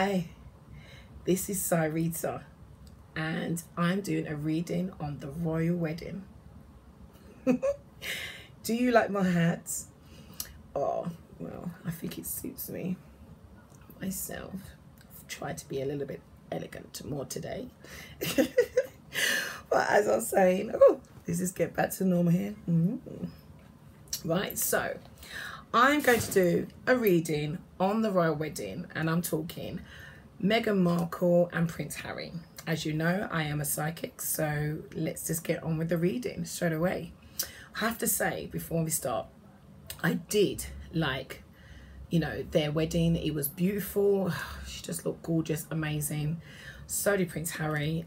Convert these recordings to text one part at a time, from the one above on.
Hi, this is Syrita, and I'm doing a reading on the royal wedding. Do you like my hat? Oh, well, I think it suits me myself. I've tried to be a little bit elegant more today. But as I was saying, oh, this is get back to normal here. Right, so I'm going to do a reading on the royal wedding, and I'm talking Meghan Markle and Prince Harry. As you know, I am a psychic, so let's just get on with the reading straight away. I have to say, before we start, I did like, you know, their wedding. It was beautiful. She just looked gorgeous, amazing. So did Prince Harry.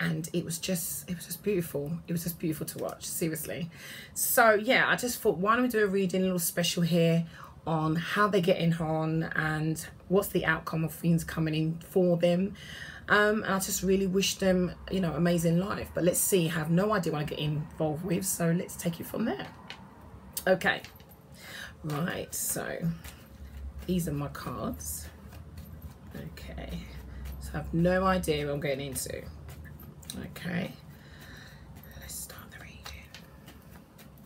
And it was just beautiful. It was just beautiful to watch, seriously. So yeah, I just thought, why don't we do a reading, a little special here on how they're getting on and what's the outcome of things coming in for them. And I just really wish them, you know, amazing life. But let's see, I have no idea what I get involved with, so let's take it from there. Okay, right, so these are my cards. Okay, so I have no idea what I'm getting into. Okay, let's start the reading.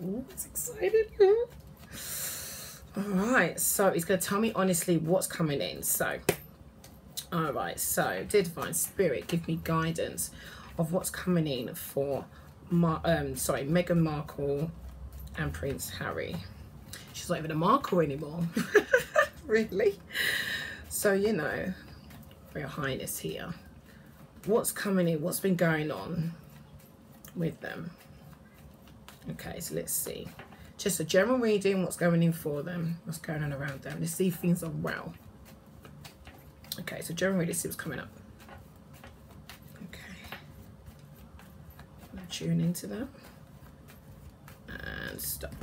Oh, it's excited. All right, so it's going to tell me honestly what's coming in. So, all right, so dear Divine Spirit, give me guidance of what's coming in for Meghan Markle and Prince Harry. She's not even a Markle anymore. Really? So, you know, for Your Highness here, what's coming in, what's been going on with them. Okay, so let's see. Just a general reading, what's going in for them, what's going on around them. Let's see if things are well. Okay, so general reading, see what's coming up. Okay. I'm gonna tune into that. And stop.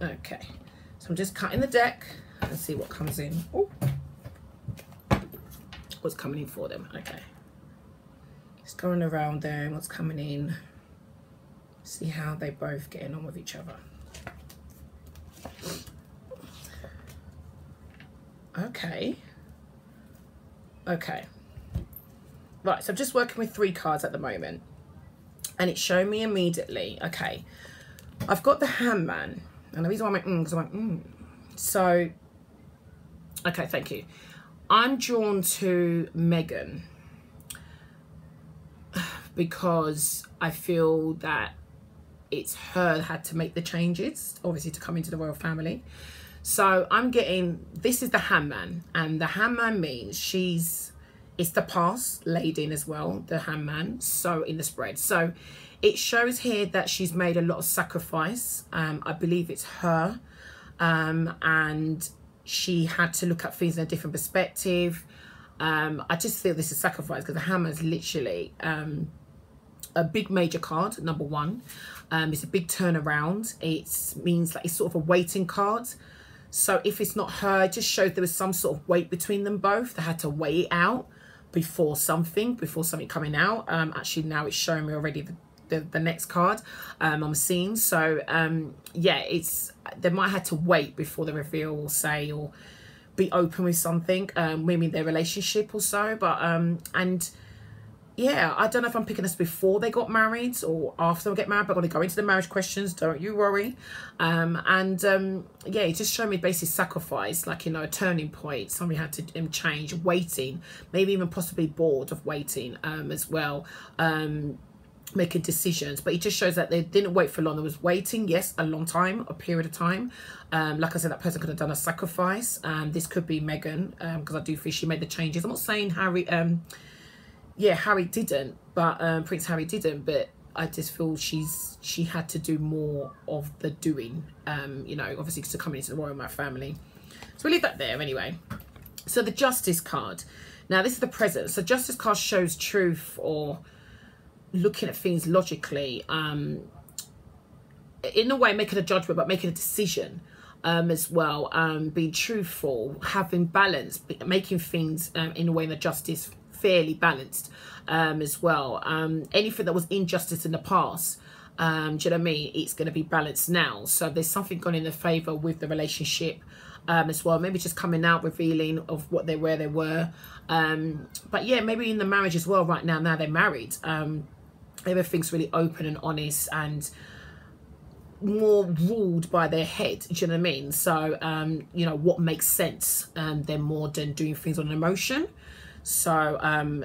Okay. So I'm just cutting the deck and see what comes in. Oh. What's coming in for them. Okay. Just going around there, what's coming in. See how they both getting on with each other. Okay. Okay. Right, so I'm just working with 3 cards at the moment. And it's showing me immediately, okay, I've got the Hangman. And the reason why I went, because I went, So, okay, thank you. I'm drawn to Meghan because I feel that it's her that had to make the changes, obviously, to come into the royal family. So I'm getting, this is the Hangman, and the Hangman means it's the past laid in as well, the Hangman, so in the spread. So it shows here that she's made a lot of sacrifice. I believe it's her, and she had to look at things in a different perspective. I just feel this is sacrifice because the Hangman's literally a big major card, number 1. It's a big turnaround. It means like it's sort of a waiting card. So if it's not her, it just showed there was some sort of weight between them both. They had to wait it out before something coming out. Actually, now it's showing me already the next card I'm seeing. So yeah, they might have to wait before they reveal or say or be open with something, maybe their relationship or so. But and yeah, I don't know if I'm picking this before they got married or after they get married, but I'm going to go into the marriage questions, don't you worry. Yeah, it just showed me basic sacrifice, like, you know, a turning point. Somebody had to change, waiting, maybe even possibly bored of waiting as well, making decisions. But it just shows that they didn't wait for long. There was waiting, yes, a long time, a period of time. Like I said, that person could have done a sacrifice. This could be Meghan, because I do feel she made the changes. I'm not saying Harry... yeah, Harry didn't, but Prince Harry didn't, but I just feel she had to do more of the doing, you know, obviously to come into the royal family. So we leave that there anyway. So the Justice card. Now this is the present. So Justice card shows truth or looking at things logically, in a way making a judgment, but making a decision as well, being truthful, having balance, making things in a way that justice fairly balanced as well. Anything that was injustice in the past, do you know what I mean, it's going to be balanced now. So there's something gone in the favour with the relationship as well. Maybe just coming out, revealing of what they where they were. But yeah, maybe in the marriage as well right now. Now they're married. Everything's really open and honest and more ruled by their head. Do you know what I mean? So you know, what makes sense then more than doing things on emotion. So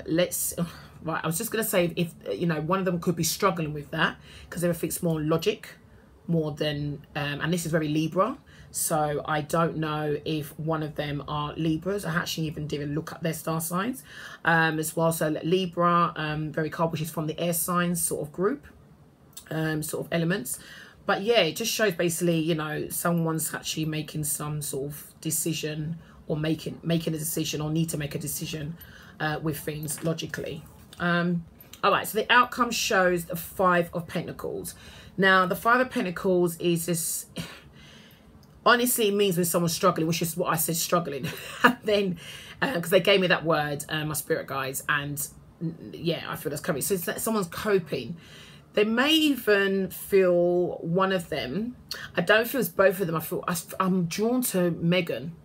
let's right, I was just gonna say, if you know, one of them could be struggling with that because everything's more logic more than and this is very Libra. So I don't know if one of them are Libras. I actually even didn't look up their star signs as well. So Libra, very cold, which is from the air signs sort of group, sort of elements. But yeah, it just shows basically, you know, someone's actually making some sort of decision, or making a decision, or need to make a decision with things logically. All right, so the outcome shows the 5 of Pentacles. Now, the 5 of Pentacles is this, honestly, it means when someone's struggling, which is what I said, struggling. And then, because they gave me that word, my spirit guides, and yeah, I feel that's coming. So it's that someone's coping. They may even feel, one of them, I don't feel it's both of them, I'm drawn to Megan.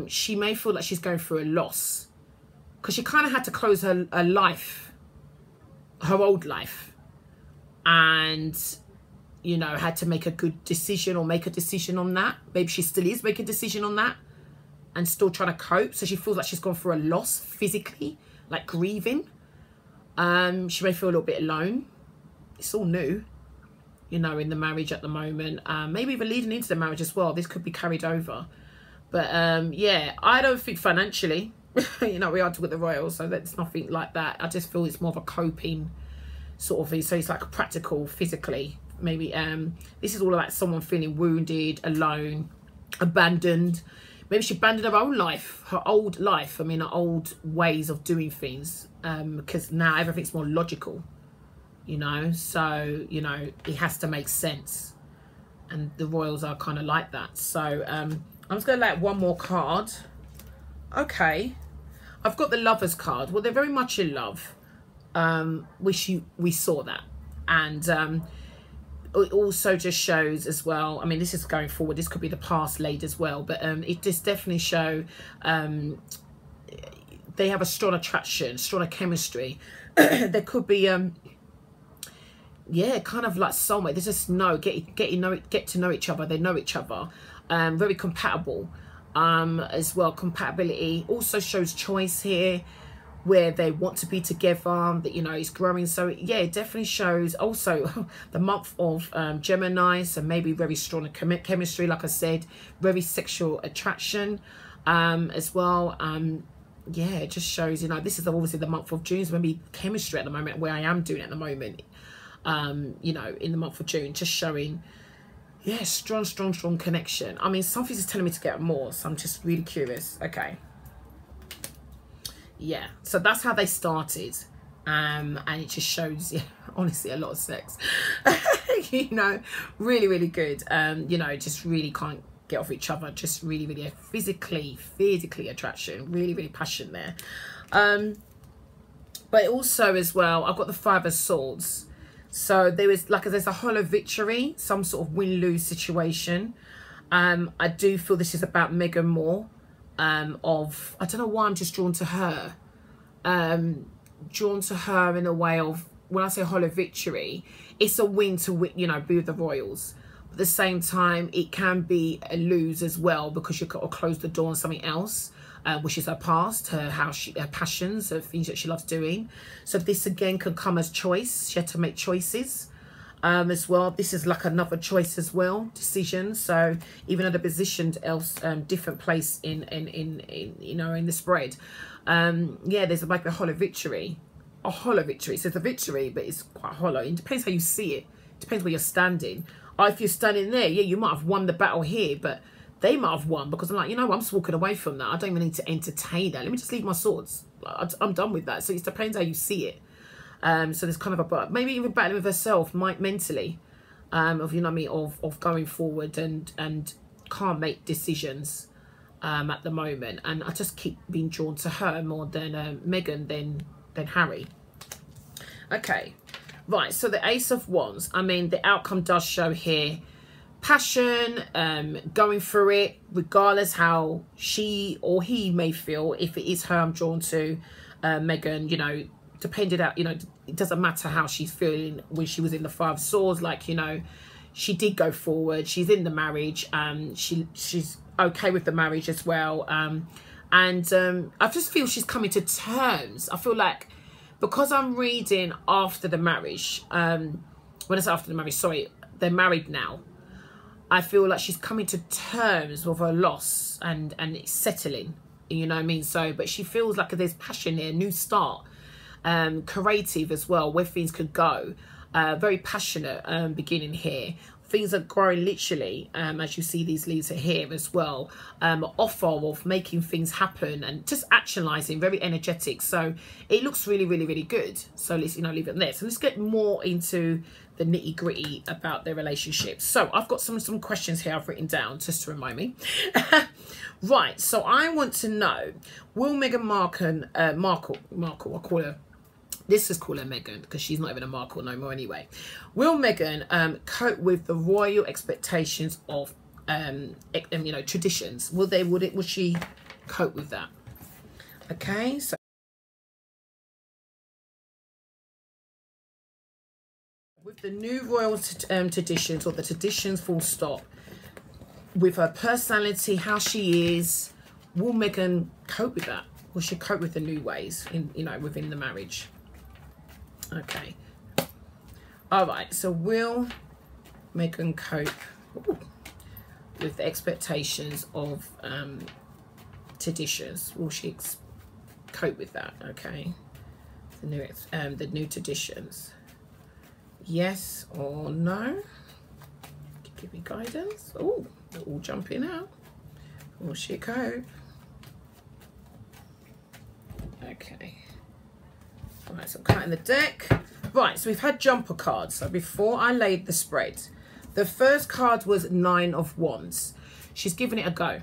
She may feel like she's going through a loss because she kind of had to close her life, her old life, and you know, had to make a good decision, or make a decision on that. Maybe she still is making a decision on that and still trying to cope. So she feels like she's gone through a loss physically, like grieving. She may feel a little bit alone. It's all new, you know, in the marriage at the moment. Maybe even leading into the marriage as well. This could be carried over. But yeah, I don't think financially, you know, we are with the royals, so that's nothing like that. I just feel it's more of a coping sort of thing. So it's like practical, physically. Maybe this is all like someone feeling wounded, alone, abandoned. Maybe she abandoned her own life, her old life. I mean, her old ways of doing things, because now everything's more logical, you know. So, you know, it has to make sense. And the royals are kind of like that. So I'm just going to let one more card. Okay. I've got the Lovers card. Well, they're very much in love. We saw that. And it also just shows as well, I mean, this is going forward, this could be the past laid as well, but it just definitely show they have a strong attraction, strong chemistry. There could be yeah, kind of like soulmate. They just get to know each other. They know each other. Very compatible as well. Compatibility also shows choice here, where they want to be together, that, you know, it's growing. So yeah, it definitely shows also the month of Gemini, so maybe very strong chemistry, like I said, very sexual attraction as well. Yeah, it just shows, you know, this is obviously the month of June, so maybe chemistry at the moment, where I am doing at the moment, you know, in the month of June, just showing, yeah, strong connection. I mean, something's just telling me to get more, so I'm just really curious. Okay. Yeah, so that's how they started, and it just shows, yeah, honestly, a lot of sex. You know, really good. You know, just really can't get off each other, just really a physically attraction, really passion there. But also as well, I've got the 5 of Swords. So there is, like, there's a hollow victory, some sort of win-lose situation. I do feel this is about Megan more. I don't know why I'm just drawn to her. Drawn to her in a way of, when I say hollow victory, it's a win to, you know, be with the royals. But at the same time, it can be a lose as well, because you've got to close the door on something else, which is her past, her passions, her things that she loves doing. So this again can come as choice. She had to make choices. As well, this is like another choice as well, decision. So even at a positioned else, different place in you know, in the spread, yeah, there's like a hollow victory, so it's a victory, but it's quite hollow. It depends how you see it. Depends where you're standing. Or if you're standing there, yeah, you might have won the battle here, but they might have won, because I'm like, you know, I'm just walking away from that. I don't even need to entertain that. Let me just leave my swords. I'm done with that. So it depends how you see it. So there's kind of a, maybe even battling with herself mentally, of, you know what I mean, of going forward and can't make decisions at the moment. And I just keep being drawn to her more than Megan than Harry. Okay, right, so the Ace of Wands, I mean, the outcome does show here passion, going through it, regardless how she or he may feel. If it is her I'm drawn to, Meghan, you know, depended out, you know, it doesn't matter how she's feeling when she was in the Five of Swords. Like, you know, she did go forward. She's in the marriage. She's okay with the marriage as well. I just feel she's coming to terms. I feel like, because I'm reading after the marriage, when I say after the marriage, sorry, they're married now. I feel like she's coming to terms with her loss and it's settling, you know what I mean? So, but she feels like there's passion here, new start, creative as well, where things could go. Very passionate beginning here. Things are growing literally, as you see these leaves are here as well. Offer of making things happen and just actionalizing, very energetic. So it looks really, really, really good. So let's, you know, leave it there. So let's get more into the nitty gritty about their relationship. So I've got some questions here I've written down just to remind me. Right. So I want to know, will Meghan Markle, I call her, let's just call her Meghan because she's not even a Markle no more anyway. Will Meghan cope with the royal expectations of you know, traditions? Would she cope with that? Okay, so with the new royal traditions, or the traditions full stop, with her personality, how she is, will Meghan cope with that? Will she cope with the new ways in, you know, within the marriage? Okay. All right. So will Meghan cope with the expectations of traditions? Will she cope with that? Okay. The new traditions. Yes or no? Give me guidance. Oh, they're all jumping out. Will she cope? Okay. Right, so I'm cutting the deck. Right, so we've had jumper cards. So before I laid the spread, the first card was 9 of Wands. She's giving it a go.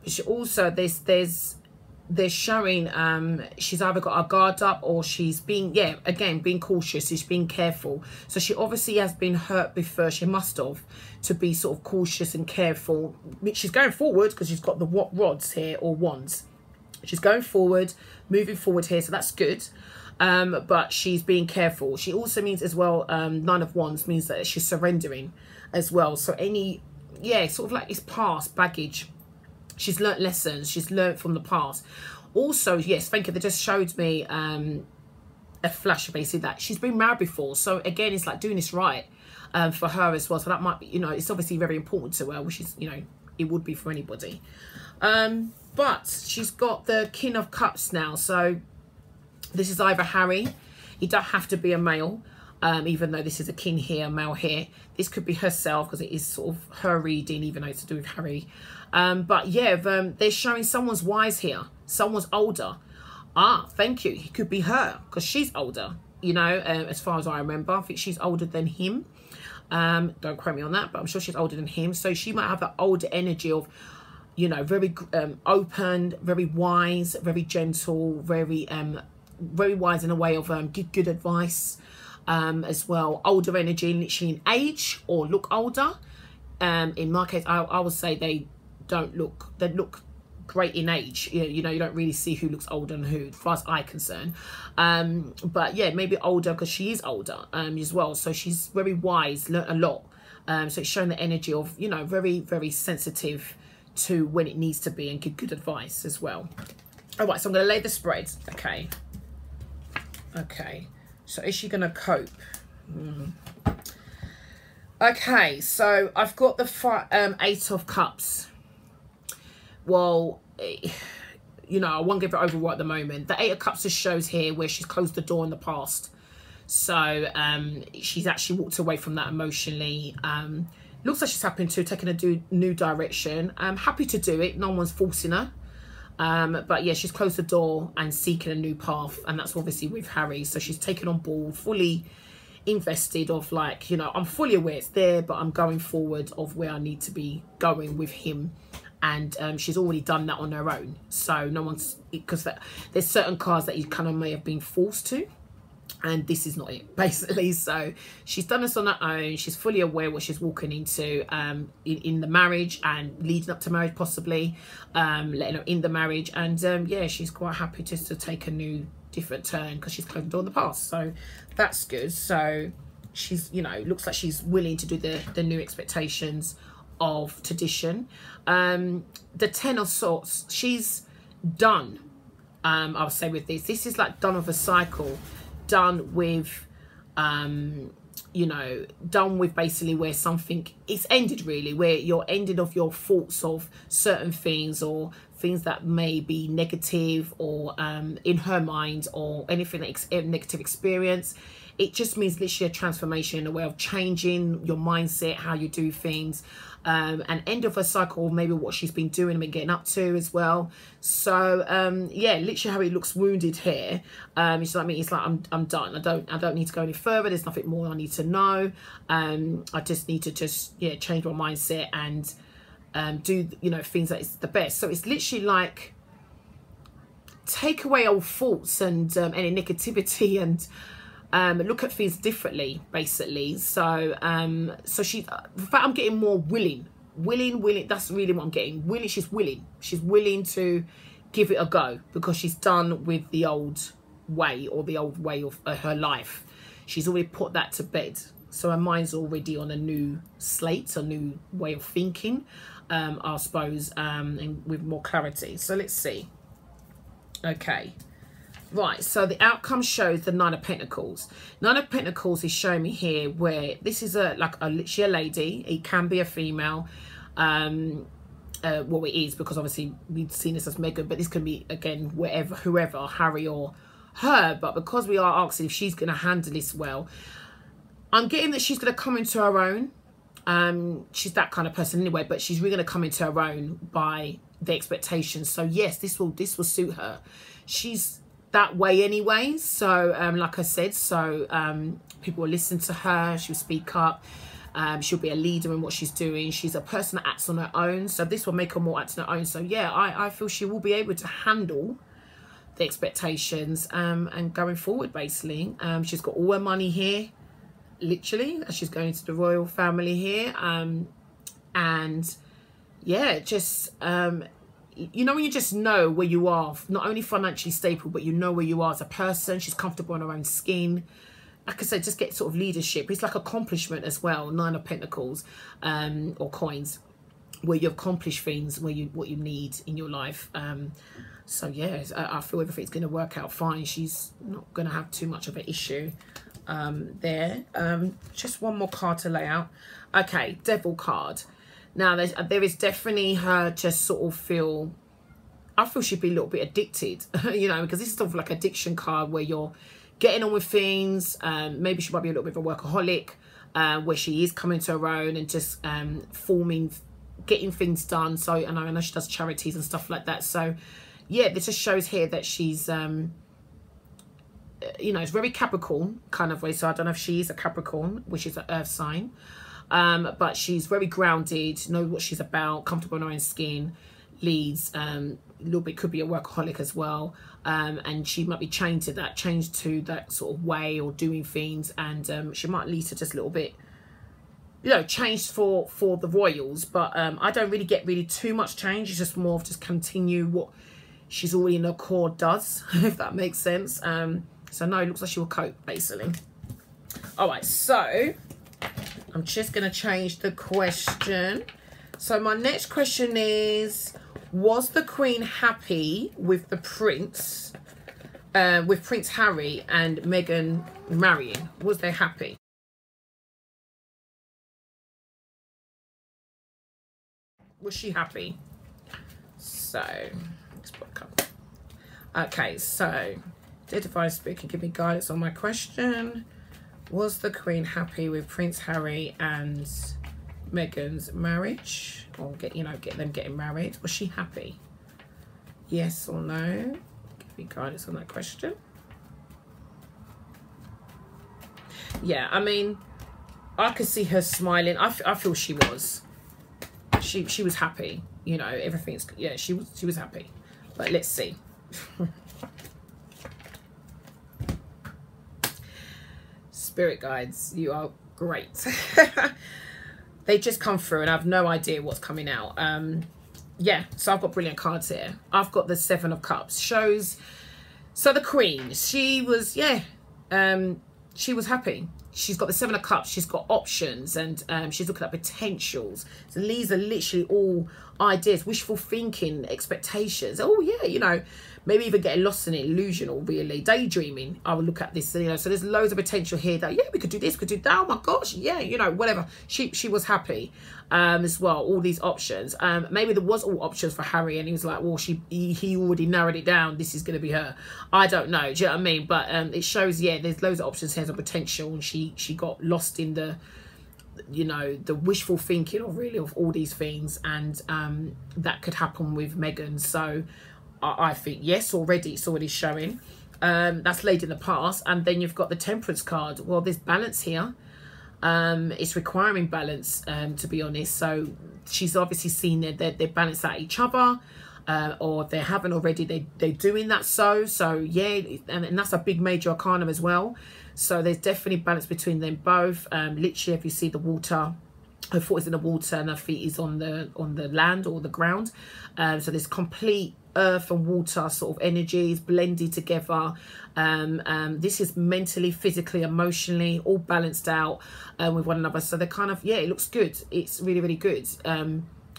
But she also, they're showing she's either got her guard up or she's being, yeah, again, being cautious. She's being careful. So she obviously has been hurt before. She must have, to be sort of cautious and careful. She's going forward because she's got the rods here, or wands. She's going forward, moving forward here, so that's good. But she's being careful. She also means as well, 9 of Wands means that she's surrendering as well. So any, yeah, sort of like it's past baggage. She's learnt lessons. She's learnt from the past. Also, yes, thank you. They just showed me a flash of basically that she's been married before. So again, it's like doing this right for her as well. So that might be, you know, it's obviously very important to her, which is, you know, it would be for anybody. But she's got the King of Cups now. So this is either Harry. He don't have to be a male, even though this is a king here, male here. This could be herself because it is sort of her reading, even though it's to do with Harry. But yeah, they're showing someone's wise here. Someone's older. Ah, thank you. It could be her because she's older, you know, as far as I remember. I think she's older than him. Don't quote me on that, but I'm sure she's older than him. So she might have that older energy of, you know, very open, very wise, very gentle, very wise in a way of give good advice as well. Older energy, literally in age or look older. In my case, I would say they look great in age. You know, you don't really see who looks older and who, as far as I'm concerned. But yeah, maybe older because she is older as well. So she's very wise, learnt a lot. So it's showing the energy of, you know, very, very sensitive to when it needs to be and give good advice as well. All right, so I'm going to lay the spreads. Okay. Okay. So is she going to cope? Okay, so I've got the 8 of Cups. Well, you know, I won't give it over right at the moment. The 8 of Cups just shows here where she's closed the door in the past. So she's actually walked away from that emotionally. Looks like she's happy to taking a new direction. Happy to do it. No one's forcing her. But yeah, she's closed the door and seeking a new path. And that's obviously with Harry. So she's taken on board, fully invested of like, you know, I'm fully aware it's there, but I'm going forward of where I need to be going with him. And she's already done that on her own. So no one's, because there's certain cards that you kind of may have been forced to. and this is not it, basically. So she's done this on her own. She's fully aware what she's walking into in the marriage and leading up to marriage, possibly letting her in the marriage. And yeah, she's quite happy just to take a new different turn because she's closed the door in the past. So that's good. So she's, you know, looks like she's willing to do the new expectations of tradition. The 10 of Swords, she's done. I'll say with this is like done with a cycle, done with you know, done with basically where something it's ended, really, where you're ended of your thoughts of certain things or things that may be negative or in her mind or anything negative experience. It just means literally a transformation in a way of changing your mindset, how you do things, and end of a cycle, maybe what she's been doing and been getting up to as well. So yeah, literally how he looks wounded here. It's like me. It's like I'm done. I don't need to go any further. There's nothing more I need to know. I just need to change my mindset and do, you know, things that is the best. So it's literally like take away old thoughts and any negativity and look at things differently, basically. So so she, in fact, I'm getting more willing. That's really what I'm getting. She's willing to give it a go because she's done with the old way or the old way of her life. She's already put that to bed. So her mind's already on a new slate, a new way of thinking, I suppose, and with more clarity. So let's see. Okay. Right, so the outcome shows the 9 of Pentacles. 9 of Pentacles is showing me here where this is literally a lady. It can be a female. Well, it is because obviously we've seen this as Meghan, but this can be, again, whoever, Harry or her. But because we are asking if she's going to handle this well, I'm getting that she's going to come into her own. She's that kind of person anyway, but she's really going to come into her own by the expectations. So yes, this will suit her. She's that way anyway. So like I said, so people will listen to her. She'll speak up. She'll be a leader in what she's doing. She's a person that acts on her own, so this will make her more act on her own. So yeah, I feel she will be able to handle the expectations and going forward, basically. She's got all her money here, literally, as she's going to the royal family here. And yeah, just you know, when you just know where you are, not only financially stable, but you know where you are as a person. She's comfortable in her own skin. Like I said, just get sort of leadership. It's like accomplishment as well. 9 of Pentacles or coins, where you accomplish things, what you need in your life. So yeah, I feel everything's going to work out fine. She's not going to have too much of an issue there. Just one more card to lay out. Okay, Devil card. Now, there is definitely her just sort of feel, I feel she'd be a little bit addicted, you know, because this is sort of like addiction card where you're getting on with things. Maybe she might be a little bit of a workaholic, where she is coming to her own and just getting things done. So, and I know she does charities and stuff like that. So, yeah, this just shows here that she's, you know, it's very Capricorn kind of way. So I don't know if she is a Capricorn, which is an earth sign. But she's very grounded, knows what she's about, comfortable in her own skin, leads, a little bit could be a workaholic as well. And she might be chained to that sort of way or doing things. And she might lead to just a little bit, you know, change for the royals. But I don't really get too much change. It's just more of just continue what she's already in her core does, if that makes sense. So no, it looks like she will cope, basically. All right, so I'm just going to change the question. So my next question is, was the Queen happy with the Prince, with Prince Harry and Meghan marrying? Was they happy? Was she happy? So, let's put a couple. Okay, so, dear Divine Spirit can give me guidance on my question. Was the Queen happy with Prince Harry and Meghan's marriage, or get them getting married? Was she happy? Yes or no? Give me guidance on that question. Yeah, I mean, I could see her smiling. I feel she was. She was happy. You know, everything's, yeah, she was happy. But let's see. Spirit guides, you are great. They just come through and I have no idea what's coming out. Yeah, so I've got brilliant cards here. I've got the Seven of Cups. Shows, so the Queen, she was, yeah, she was happy. She's got the Seven of Cups. She's got options, and she's looking at potentials. So these are literally all ideas, wishful thinking, expectations. Oh yeah, you know, maybe even getting lost in it, illusion, or really daydreaming. I would look at this, you know. So there's loads of potential here. That, yeah, we could do this, we could do that. Oh my gosh, yeah, you know, whatever. She was happy as well. All these options. Maybe there was all options for Harry, and he was like, well, he already narrowed it down. This is going to be her. I don't know. Do you know what I mean? But it shows, yeah, there's loads of options here, of potential, and she got lost in the, you know, the wishful thinking of really of all these things, and that could happen with Meghan. So I think yes, already it's already showing. That's laid in the past. And then you've got the Temperance card. Well, there's balance here. It's requiring balance, to be honest. So she's obviously seen they're balanced out each other, or they haven't already. They're doing that. So yeah, and that's a big major arcana as well. So there's definitely balance between them both. Literally, if you see the water, her foot is in the water and her feet is on the land or the ground. So there's complete earth and water sort of energies blended together. This is mentally, physically, emotionally all balanced out with one another. So they're kind of, yeah, it looks good. It's really, really good.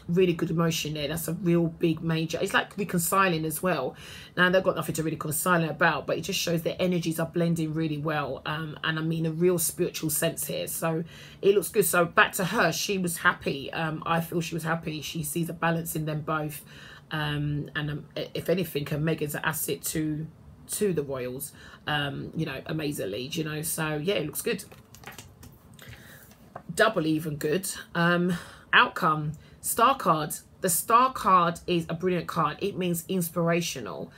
Really good emotion there. That's a real big major. It's like reconciling as well. Now they've got nothing to really reconcile about, but it just shows their energies are blending really well, and I mean a real spiritual sense here. So it looks good. So back to her, she was happy. I feel she was happy. She sees a balance in them both, and if anything, Meghan's an asset to the royals, you know, amazingly, you know. So yeah, it looks good. Double even good. Outcome. Star card. The Star card is a brilliant card. It means inspirational,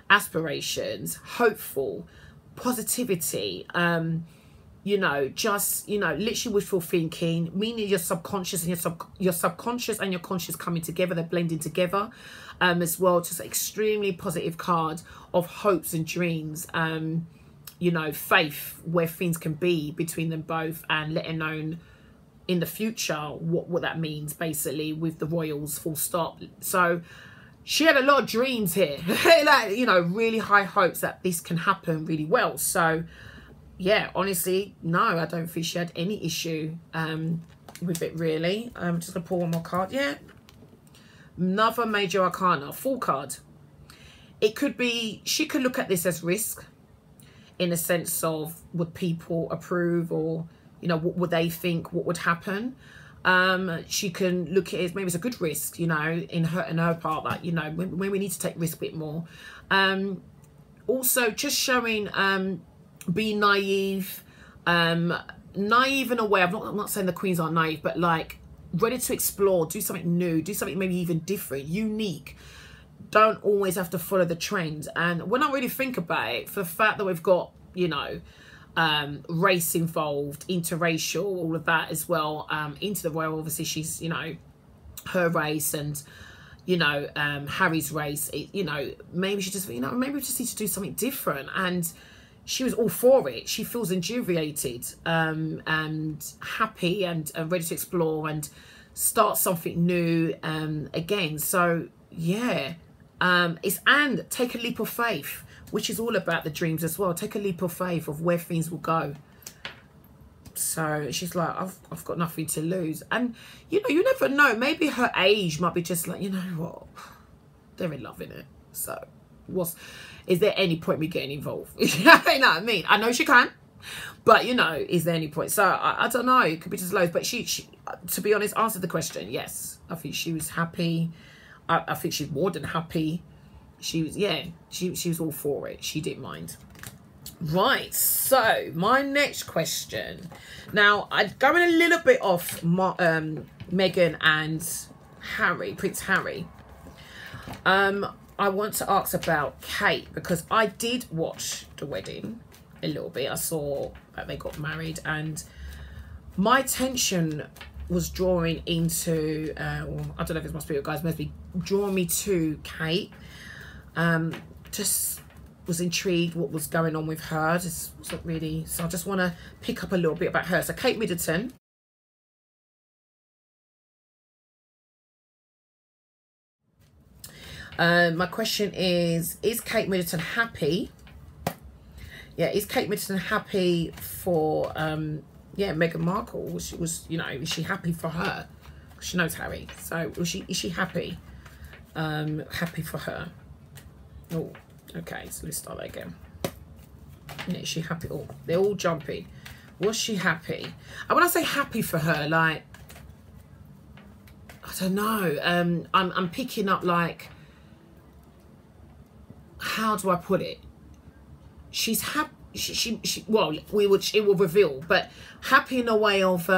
aspirations, hopeful, positivity, you know, just, you know, literally wishful thinking, meaning your subconscious and your subconscious and your conscious coming together. They're blending together as well. Just an extremely positive card of hopes and dreams, you know, faith where things can be between them both, and letting known in the future what that means basically with the royals, full stop. So she had a lot of dreams here, like, you know, really high hopes that this can happen really well. So yeah, honestly, no, I don't think she had any issue with it really. I'm just gonna pull one more card. Yeah, another major arcana, full card. It could be, she could look at this as risk, in a sense of, would people approve, or, you know, what would they think, what would happen? She can look at it as maybe it's a good risk, you know, in her part, that, you know, when we need to take risk a bit more. Also just showing being naive, naive in a way. I'm not saying the queens aren't naive, but like ready to explore, do something new, do something maybe even different, unique. Don't always have to follow the trends. And when I really think about it, for the fact that we've got, you know, race involved, interracial, all of that as well, into the royal, obviously she's, you know, her race, and, you know, Harry's race, you know, maybe she just, you know, maybe we just need to do something different. And she was all for it. She feels invigorated and happy and ready to explore and start something new again. So yeah, and take a leap of faith, which is all about the dreams as well. Take a leap of faith of where things will go. So she's like, I've got nothing to lose. And, you know, you never know. Maybe her age might be just like, you know what? They're in love, innit? So is there any point me getting involved? You know what I mean? I know she can. But, you know, is there any point? So, I don't know. It could be just loads. But she, to be honest, answered the question. Yes. I think she was happy. I think she's more than happy. She was, yeah, she was all for it. She didn't mind. Right, so my next question. Now, I'm going a little bit off Meghan and Harry, Prince Harry. I want to ask about Kate, because I did watch the wedding a little bit. I saw that they got married, and my attention was drawing into, I don't know if it's my spirit guys, must be drawing me to Kate. Just was intrigued what was going on with her. Just wasn't really, so I just want to pick up a little bit about her. So Kate Middleton. My question is Kate Middleton happy? Yeah, is Kate Middleton happy for yeah, Meghan Markle? She was, you know, is she happy for her? She knows Harry. So is she happy? Happy for her. Oh, okay, so let's start that again. Yeah, is she happy? Oh, they're all jumping. Was she happy? And when I say happy for her, like, I don't know. I'm picking up, like, how do I put it? She's happy. She well, it will reveal, but happy in a way of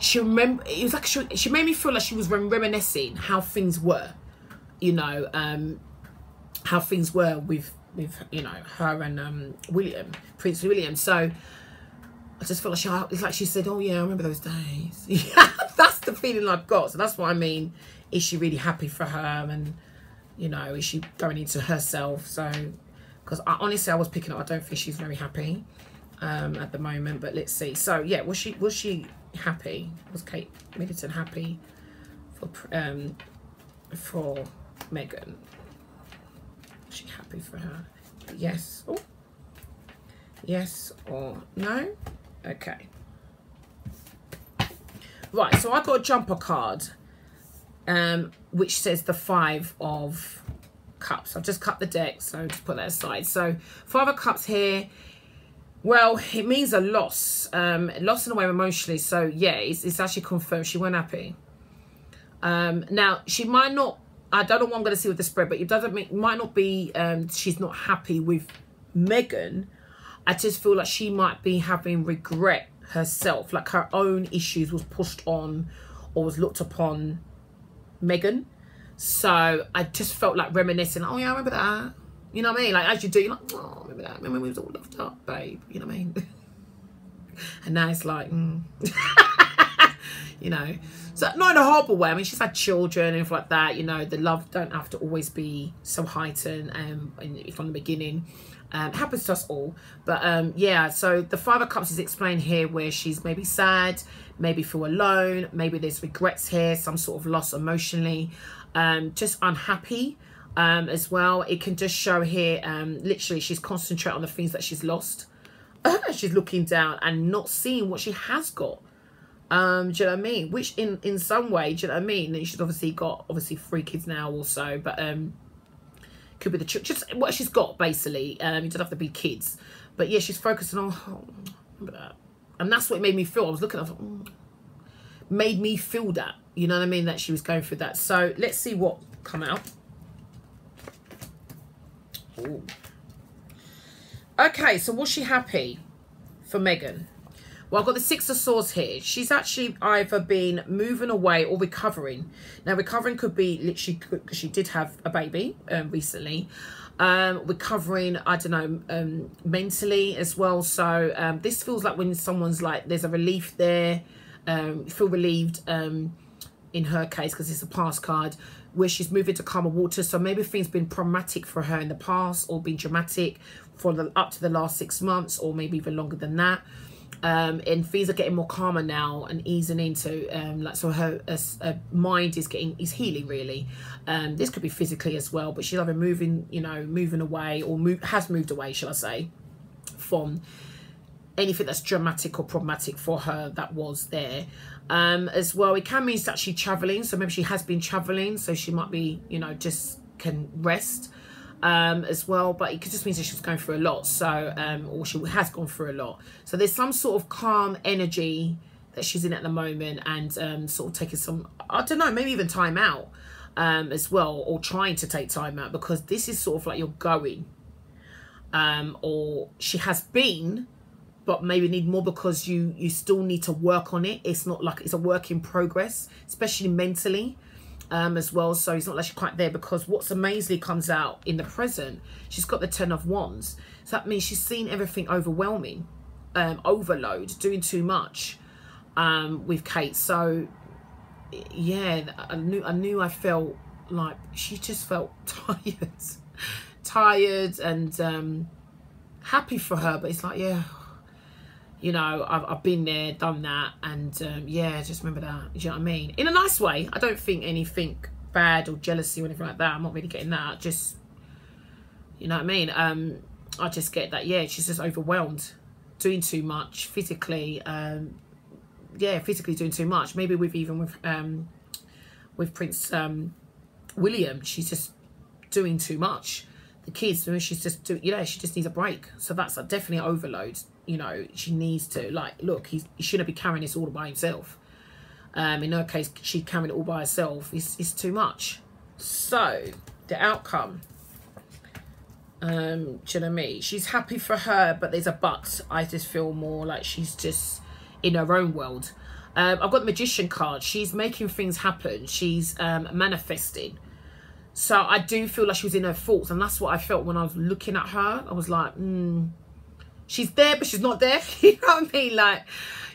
she remember. It was like she made me feel like she was reminiscing how things were, you know, how things were with you know, her and William, Prince William. So I just felt like it's like she said, "Oh yeah, I remember those days." Yeah, that's the feeling I've got. So that's what I mean. Is she really happy for her? And you know, is she going into herself? So. Because honestly, I was picking up. I don't think she's very happy at the moment. But let's see. So yeah, was she happy? Was Kate Middleton happy for Meghan? Was she happy for her? Yes. Oh. Yes or no? Okay. Right. So I got a jumper card, which says the 5 of Cups. I've just cut the deck, so just put that aside. So 5 of Cups here, well, it means a loss, loss in a way emotionally. So yeah, it's actually confirmed she wasn't happy. Now she might not, I don't know what I'm going to see with the spread, but it doesn't mean, it might not be she's not happy with Meghan. I just feel like she might be having regret herself, like her own issues was pushed on or was looked upon Meghan. So I just felt like reminiscing. Oh yeah, I remember that. You know what I mean? Like as you do, you're like, oh, I remember that. Remember we was all loved up, babe. You know what I mean? And now it's like, you know. So not in a horrible way. I mean, she's had children and stuff like that. You know, the love don't have to always be so heightened from the beginning. It happens to us all. But yeah, so the 5 of Cups is explained here where she's maybe sad, maybe feel alone, maybe there's regrets here, some sort of loss emotionally. Just unhappy as well. It can just show here literally she's concentrating on the things that she's lost. She's looking down and not seeing what she has got. Do you know what I mean? Which in some way, do you know what I mean? And she's obviously got 3 kids now also, but could be the just what she's got basically. You don't have to be kids, but yeah, she's focusing on remember that, and that's what it made me feel. I was looking at it, made me feel that. You know what I mean? That she was going through that. So let's see what come out. Ooh. Okay, so was she happy for Meghan? Well, I've got the 6 of Swords here. She's actually either been moving away or recovering. Now, recovering could be literally because she did have a baby recently. Recovering, I don't know, mentally as well. So this feels like when someone's like, there's a relief there. Feel relieved in her case because it's a past card where she's moving to calmer water. So maybe things been traumatic for her in the past or been dramatic for up to the last 6 months or maybe even longer than that. And things are getting more calmer now and easing into like, so her mind is healing really. This could be physically as well, but she's either moving, you know, moving away or has moved away, shall I say, from anything that's dramatic or problematic for her that was there. As well, it can mean that she's traveling, so maybe she has been traveling, so she might be, you know, just can rest as well, but it could just mean that she's going through a lot, so or she has gone through a lot. So there's some sort of calm energy that she's in at the moment, and sort of taking some, I don't know, maybe even time out as well, or trying to take time out, because this is sort of like you're going, or she has been, but maybe need more because you still need to work on it. It's not like it's a work in progress, especially mentally as well. So it's not like she's quite there, because what's amazingly comes out in the present, she's got the 10 of Wands. So that means she's seen everything overwhelming, overload, doing too much with Kate. So yeah, I knew I felt like she just felt tired. tired and happy for her, but it's like, yeah, you know, I've been there, done that, and yeah, just remember that. Do you know what I mean? In a nice way. I don't think anything bad or jealousy or anything like that. I'm not really getting that. Just, you know what I mean? I just get that, yeah, she's just overwhelmed, doing too much physically. Yeah, physically doing too much. Maybe with Prince William, she's just doing too much. The kids, she's just doing, you know, she just needs a break. So that's definitely an overload. You know, she needs to, like, look, he shouldn't be carrying this all by himself. In her case, she's carrying it all by herself. It's too much. So the outcome, do you know what I mean? She's happy for her, but there's a but. I just feel more like she's just in her own world. I've got the Magician card. She's making things happen. She's manifesting. So I do feel like she was in her thoughts, and that's what I felt when I was looking at her. I was like, she's there, but she's not there. You know what I mean? Like,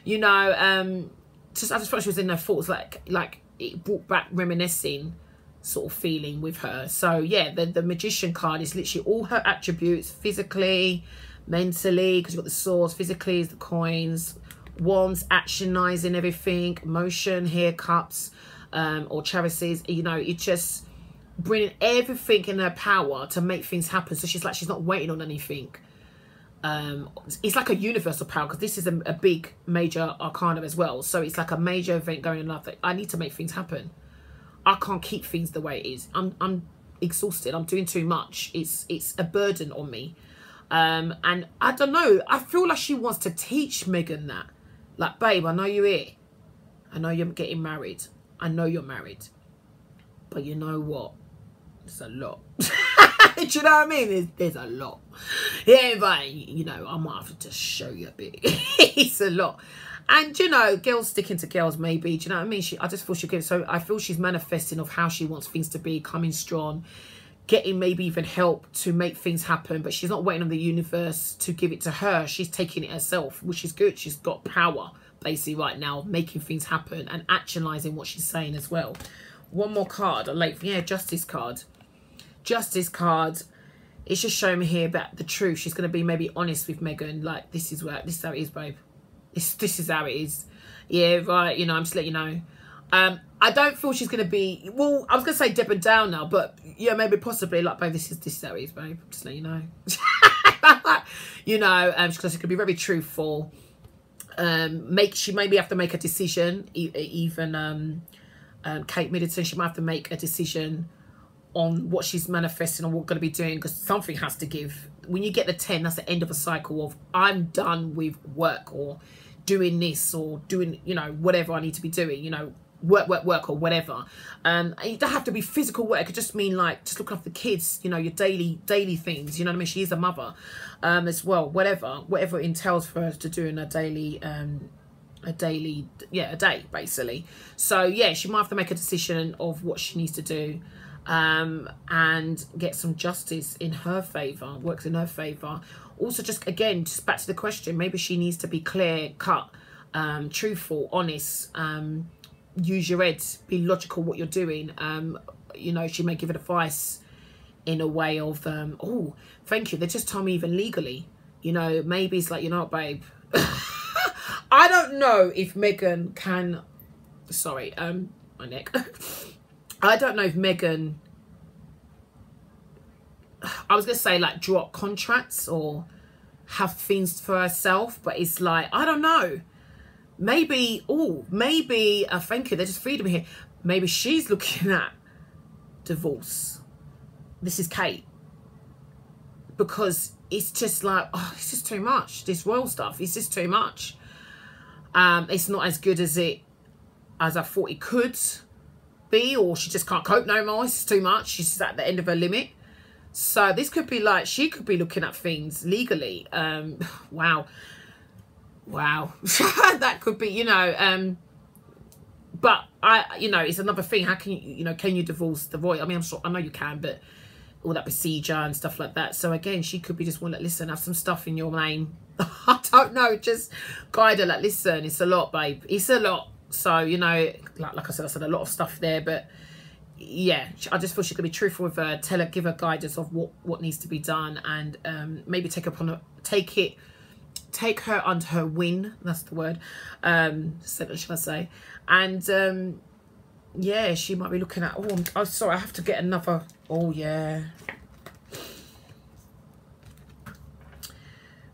you know, I just felt she was in her thoughts. Like it brought back reminiscing sort of feeling with her. So yeah, the Magician card is literally all her attributes, physically, mentally, because you've got the swords. Physically is the coins, wands, actionizing everything, emotion, haircuts, or charities. You know, it just bringing everything in her power to make things happen. So she's like, she's not waiting on anything. It's like a universal power, because this is a big major arcana as well. So it's like a major event going on. Like, I need to make things happen. I can't keep things the way it is. I'm exhausted. I'm doing too much. It's a burden on me. And I don't know. I feel like she wants to teach Meghan that. Like, babe, I know you're here. I know you're getting married. I know you're married. But you know what? It's a lot. Do you know what I mean? There's a lot. Yeah, but, you know, I might have to just show you a bit. It's a lot. And, you know, girls sticking to girls, maybe. Do you know what I mean? I just feel she gives. So I feel she's manifesting of how she wants things to be, coming strong, getting maybe even help to make things happen. But she's not waiting on the universe to give it to her. She's taking it herself, which is good. She's got power, basically, right now, making things happen and actualizing what she's saying as well. One more card. Yeah, Justice card. Justice card. It's just showing me here about the truth. She's going to be maybe honest with Meghan. Like, this is how it is, babe. This is how it is. Yeah, right. You know, I'm just letting you know. I don't feel she's going to be, well, I was going to say Deb and Downer, but yeah, maybe possibly like, babe, this is how it is, babe. Just let you know. You know, she's going to be very truthful. She maybe have to make a decision. Even Kate Middleton, she might have to make a decision on what she's manifesting, on what we're going to be doing, because something has to give. When you get the 10, that's the end of a cycle of, I'm done with work or doing this or doing, you know, whatever I need to be doing, you know, work or whatever. It don't have to be physical work. It could just mean like just looking after the kids, you know, your daily things, you know what I mean? She is a mother as well, whatever it entails for her to do in a day basically. So yeah, she might have to make a decision of what she needs to do, and get some justice in her favor, works in her favor. Also, just again, just back to the question, maybe she needs to be clear cut, truthful, honest, use your head, be logical what you're doing. You know, she may give advice in a way of oh, thank you, they just told me even legally, you know, maybe it's like, you know what, babe, I don't know if Meghan can, sorry, my neck. I don't know if Meghan, I was going to say like drop contracts or have things for herself, but it's like, I don't know. Maybe, thank you, they're just feeding me here. Maybe she's looking at divorce. This is Kate. Because it's just like, oh, it's just too much. This royal stuff, it's just too much. It's not as good as I thought it could be, or she just can't cope no more. It's too much. She's just at the end of her limit. So this could be like, she could be looking at things legally. Wow. That could be, you know, but you know, it's another thing. How can you know, can you divorce the royal? I mean, I know you can, but all that procedure and stuff like that. So again, she could be just one like, listen, have some stuff in your name. I don't know, just guide her like, listen, it's a lot, babe. It's a lot. So, you know, like I said, a lot of stuff there, but yeah, I just feel she's gonna be truthful with her, tell her, give her guidance of what needs to be done, and maybe take her under her wing. That's the word. Sentence, should I say? And yeah, she might be looking at. Oh, sorry, I have to get another. Oh yeah.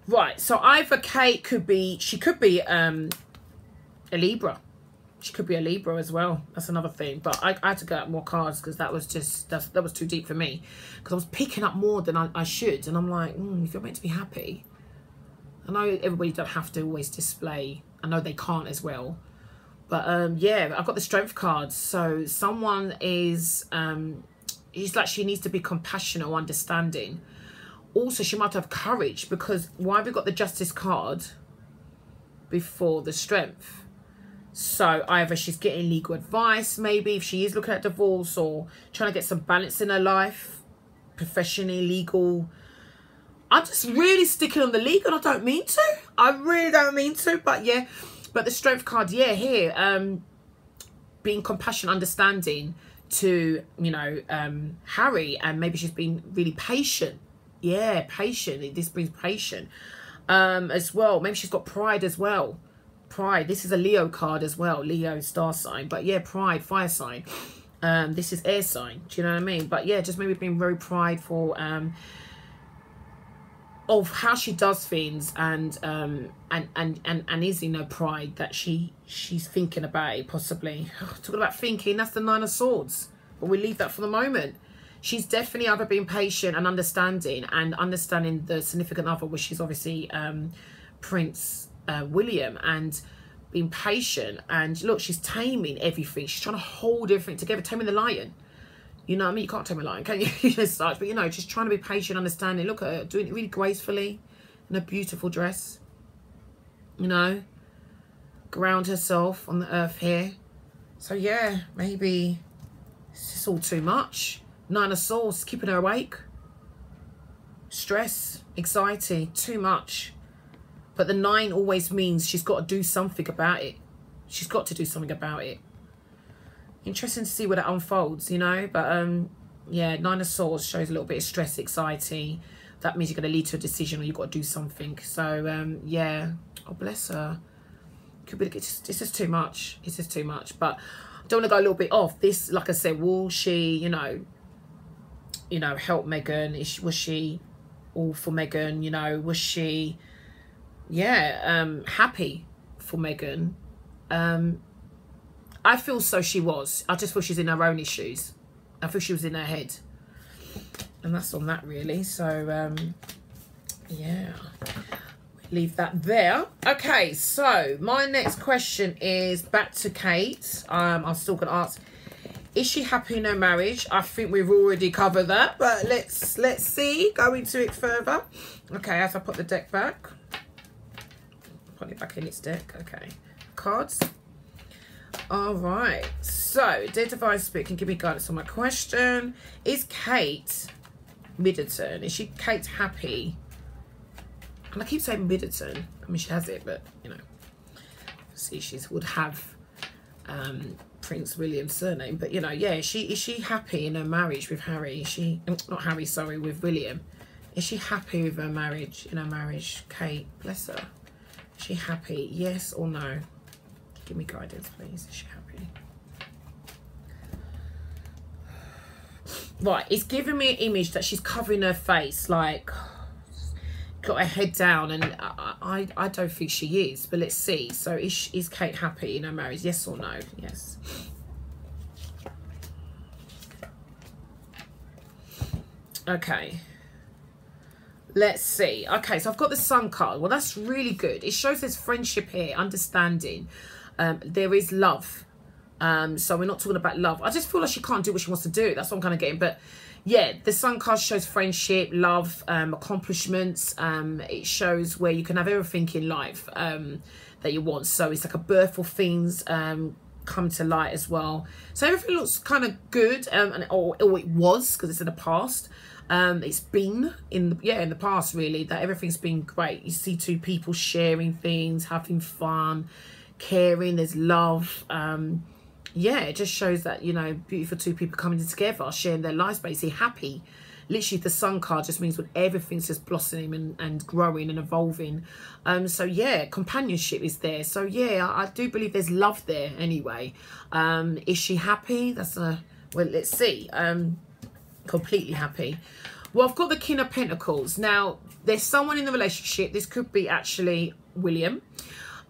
Right, so either Kate could be, she could be a Libra. She could be a Libra as well. That's another thing. But I had to get out more cards because that was just, that was too deep for me. Because I was picking up more than I should. And I'm like, if you're meant to be happy. I know everybody don't have to always display. I know they can't as well. But yeah, I've got the strength cards. So someone is, it's like she needs to be compassionate or understanding. Also, she might have courage, because why have we got the justice card before the strength? So either she's getting legal advice, maybe if she is looking at divorce, or trying to get some balance in her life, professionally, legal. I'm just really sticking on the legal. I don't mean to. I really don't mean to. But yeah, but the strength card, yeah, here, being compassionate, understanding to, you know, Harry, and maybe she's been really patient. Yeah, patient. This brings patience as well. Maybe she's got pride as well. Pride. This is a Leo card as well. Leo star sign. But yeah, pride, fire sign. This is air sign. Do you know what I mean? But yeah, just maybe being very prideful of how she does things, and is, you know, pride that she's thinking about it, possibly. Talking about thinking, that's the 9 of Swords. But we'll leave that for the moment. She's definitely either being patient and understanding the significant other, which is obviously Prince William, and being patient. And look, she's taming everything. She's trying to hold everything together, taming the lion. You know what I mean? You can't tame a lion, can you? As such, but you know, just trying to be patient, understanding. Look at her doing it really gracefully in a beautiful dress. You know, ground herself on the earth here. So yeah, maybe it's just all too much. 9 of Swords, keeping her awake. Stress, anxiety, too much. But the 9 always means she's got to do something about it. She's got to do something about it. Interesting to see where that unfolds, you know. But yeah, 9 of Swords shows a little bit of stress, anxiety. That means you're going to lead to a decision, or you've got to do something. So yeah, oh bless her. Could be, it's just too much. It's just too much. But I don't want to go a little bit off. This, like I said, will she, you know, help Meghan? Was she all for Meghan? You know, was she, yeah, happy for Meghan? I feel so she was. I just feel she's in her own issues. I feel she was in her head. And that's on that, really. So, yeah. Leave that there. Okay, so my next question is back to Kate. I'm still going to ask, is she happy in her marriage? I think we've already covered that, but let's see. Go into it further. Okay, as I put the deck back. Put it back in its deck. Okay. Cards. All right. So, dear Divine Spirit can give me guidance on my question. Is Kate Middleton, is she Kate happy? And I keep saying Middleton. I mean, she has it, but, you know. See, she would have Prince William's surname. But, you know, yeah, is she happy in her marriage with Harry? Is she, not Harry, sorry, with William. Is she happy with her marriage, in her marriage? Kate, bless her. Is she happy? Yes or no? Give me guidance, please. Is she happy? Right, it's giving me an image that she's covering her face, like, got her head down, and I don't think she is, but let's see. So is Kate happy in her marriage? Yes or no? Yes. Okay. Let's see. Okay, so I've got the Sun card. Well, that's really good. It shows there's friendship here, understanding. There is love. So we're not talking about love. I just feel like she can't do what she wants to do. That's what I'm kind of getting. But yeah, the Sun card shows friendship, love, accomplishments. It shows where you can have everything in life that you want. So it's like a birth of things come to light as well. So everything looks kind of good, or it was, because it's in the past. It's been in the past, really, that everything's been great. You see two people sharing things, having fun, caring. There's love. yeah, it just shows that, you know, beautiful two people coming together, sharing their lives, basically happy. Literally, the sun card just means when everything's just blossoming and growing and evolving. So yeah, companionship is there. So yeah, I do believe there's love there anyway. Is she happy? That's a, well, let's see. Completely happy. Well, I've got the King of Pentacles. Now, there's someone in the relationship. This could be actually William,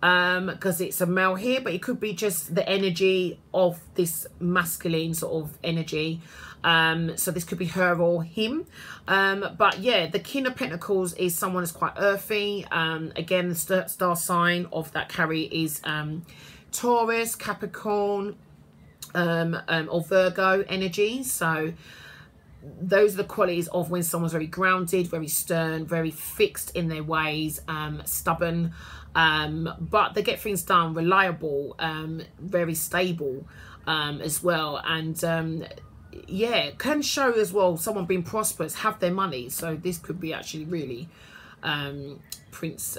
because it's a male here, but it could be just the energy of this masculine sort of energy. So this could be her or him. But yeah, the King of Pentacles is someone that's quite earthy. Again, the star sign of that carry is Taurus, Capricorn, or Virgo energy. So those are the qualities of when someone's very grounded, very stern, very fixed in their ways, stubborn, but they get things done, reliable, very stable, as well. And yeah, can show as well someone being prosperous, have their money. So this could be actually really Prince,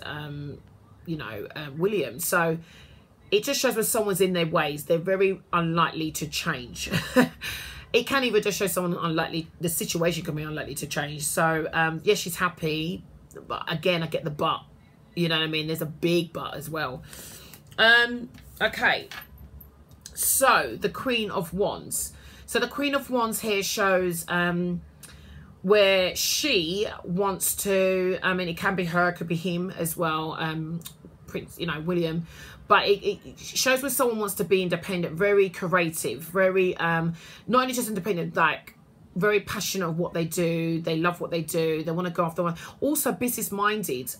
you know, William. So it just shows when someone's in their ways, they're very unlikely to change. It can even just show someone unlikely, the situation can be unlikely to change. So yes, she's happy, but again, I get the but. You know what I mean? There's a big but as well. Okay, so the Queen of Wands. So the Queen of Wands here shows where she wants to, I mean, it can be her, it could be him as well, Prince, you know, William. But it shows where someone wants to be independent, very creative, very, not only just independent, like very passionate of what they do. They love what they do. They want to go after one. Also business-minded,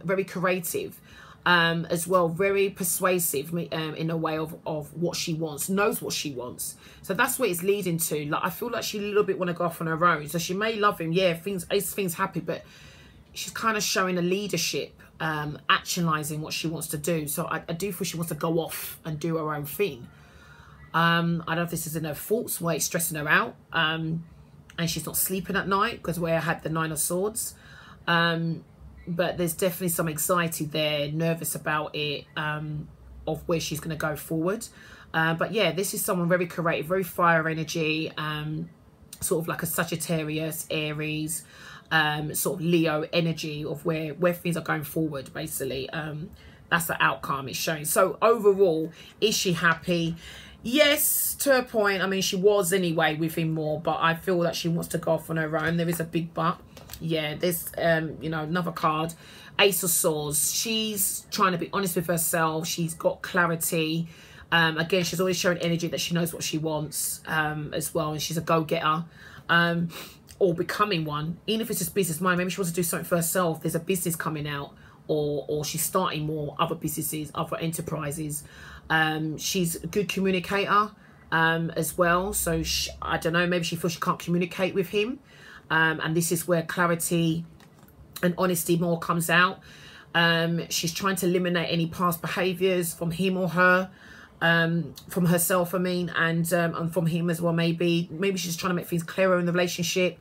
very creative as well, very persuasive in a way of what she wants, knows what she wants. So that's what it's leading to. Like, I feel like she a little bit want to go off on her own. So she may love him, yeah, things happy, but she's kind of showing a leadership, actionizing what she wants to do. So I do feel she wants to go off and do her own thing. I don't know if this is in her faults, where it's stressing her out, and she's not sleeping at night, because where I had the Nine of Swords. But there's definitely some anxiety there, nervous about it, of where she's going to go forward. But yeah, this is someone very creative, very fire energy, sort of like a Sagittarius, Aries, sort of Leo energy of where things are going forward, basically. That's the outcome it's showing. So overall, is she happy? Yes, to a point. I mean, she was anyway with him more, but I feel that she wants to go off on her own. There is a big but. Yeah, there's, you know, another card, Ace of Swords. She's trying to be honest with herself. She's got clarity. Again, she's always showing energy that she knows what she wants, as well. And she's a go-getter, or becoming one. Even if it's just business mind, maybe she wants to do something for herself. There's a business coming out, or she's starting more other businesses, other enterprises. She's a good communicator, as well. So I don't know, maybe she feels she can't communicate with him. And this is where clarity and honesty more comes out. She's trying to eliminate any past behaviours from him or her, from herself, I mean, and from him as well. Maybe she's trying to make things clearer in the relationship,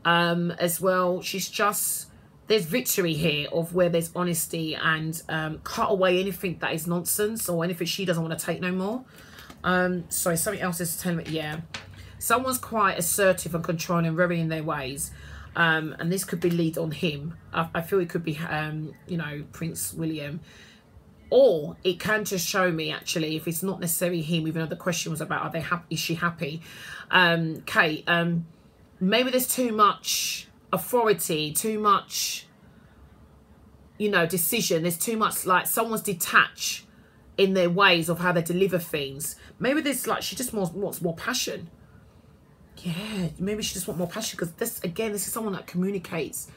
as well. She's just, there's victory here of where there's honesty, and cut away anything that is nonsense or anything she doesn't want to take no more. Sorry, something else is telling me, yeah. Someone's quite assertive and controlling, very in their ways. And this could be lead on him. I feel it could be, you know, Prince William. Or it can just show me, actually, if it's not necessarily him, even though the question was about, are they happy? Is she happy? Kate, maybe there's too much authority, too much, you know, decision. There's too much, like, someone's detached in their ways of how they deliver things. Maybe there's, like, she just wants more passion. Yeah, maybe she just wants more passion, because this, again, this is someone that communicates,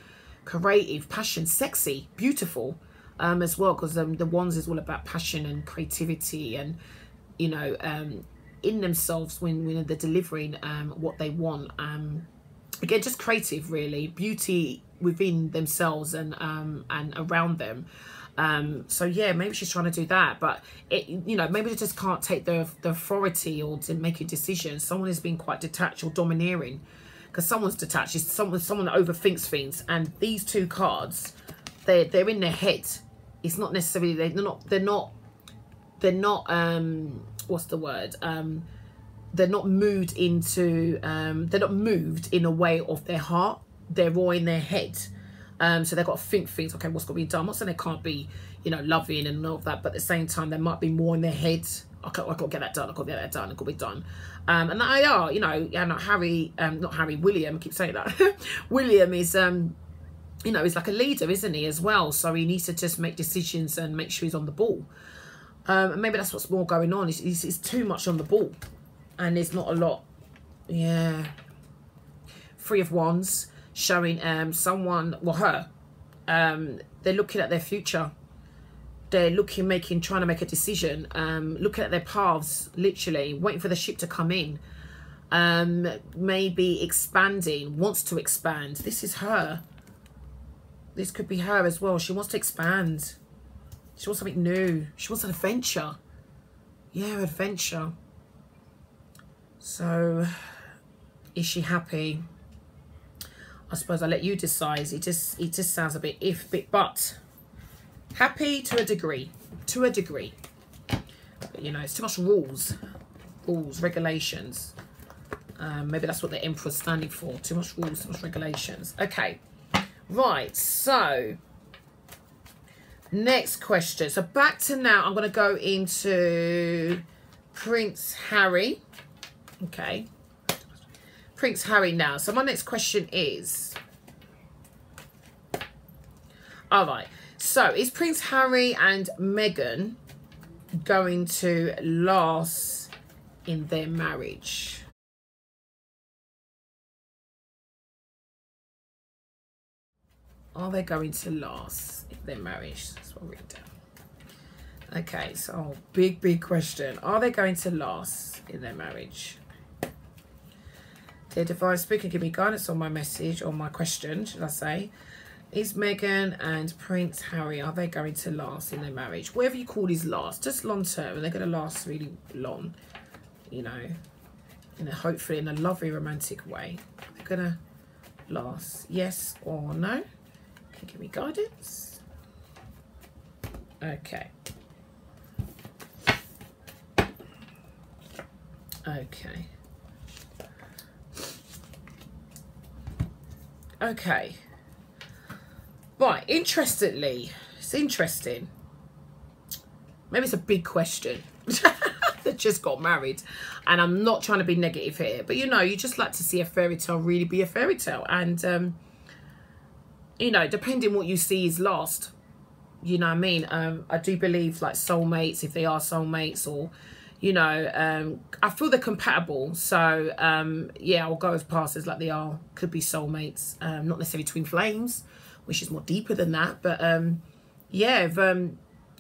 creative, passion, sexy, beautiful, as well, because the Wands is all about passion and creativity, and, you know, in themselves when they're delivering what they want. Again, just creative, really, beauty within themselves and around them. So yeah, maybe she's trying to do that, but it, you know, maybe they just can't take the authority or to make a decision. Someone is being quite detached or domineering, because someone's detached. It's someone that overthinks things. And these two cards, they're in their head. It's not necessarily, they're not what's the word, they're not moved into they're not moved in a way of their heart. They're all in their head. So they've got to think things, okay, what's got to be done. I'm not saying they can't be, you know, loving and all of that, but at the same time, there might be more in their head. I got to get that done, I got to get that done, it got to be done. And they are, you know, and William, I keep saying that. William is, you know, he's like a leader, isn't he, as well? So he needs to just make decisions and make sure he's on the ball. And maybe that's what's more going on. He's too much on the ball. And there's not a lot. Yeah. Three of Wands. Showing someone, well, her, they're looking at their future. They're trying to make a decision, looking at their paths, literally waiting for the ship to come in, maybe expanding, wants to expand. This is her. This could be her as well. She wants to expand. She wants something new. She wants an adventure. Yeah, adventure. So, is she happy? I suppose I'll let you decide. It just sounds a bit but happy to a degree. But, you know, it's too much rules, regulations. Maybe that's what the Emperor's standing for. Too much rules, too much regulations. Okay, right. So next question. So back to now. I'm going to go into Prince Harry. Okay. Prince Harry now. So my next question is, all right, so is Prince Harry and Meghan going to last in their marriage? Are they going to last in their marriage? That's what I'll read down. Okay, so big question. Are they going to last in their marriage? Dear Divine Speaker, give me guidance on my message, or my question, should I say. Is Meghan and Prince Harry, are they going to last in their marriage? Whatever you call these last, just long term, and they're going to last really long, you know, and hopefully in a lovely romantic way. They're going to last, yes or no? Can you give me guidance? Okay. Okay. Okay. Right, interestingly, it's interesting. Maybe it's a big question. They just got married. And I'm not trying to be negative here. But, you know, you just like to see a fairy tale really be a fairy tale. And, you know, depending what you see is last. You know what I mean? I do believe, like, soulmates, if they are soulmates, or, you know, I feel they're compatible. So, yeah, I'll go as past as like they are. Could be soulmates. Not necessarily twin flames, which is more deeper than that. But, yeah,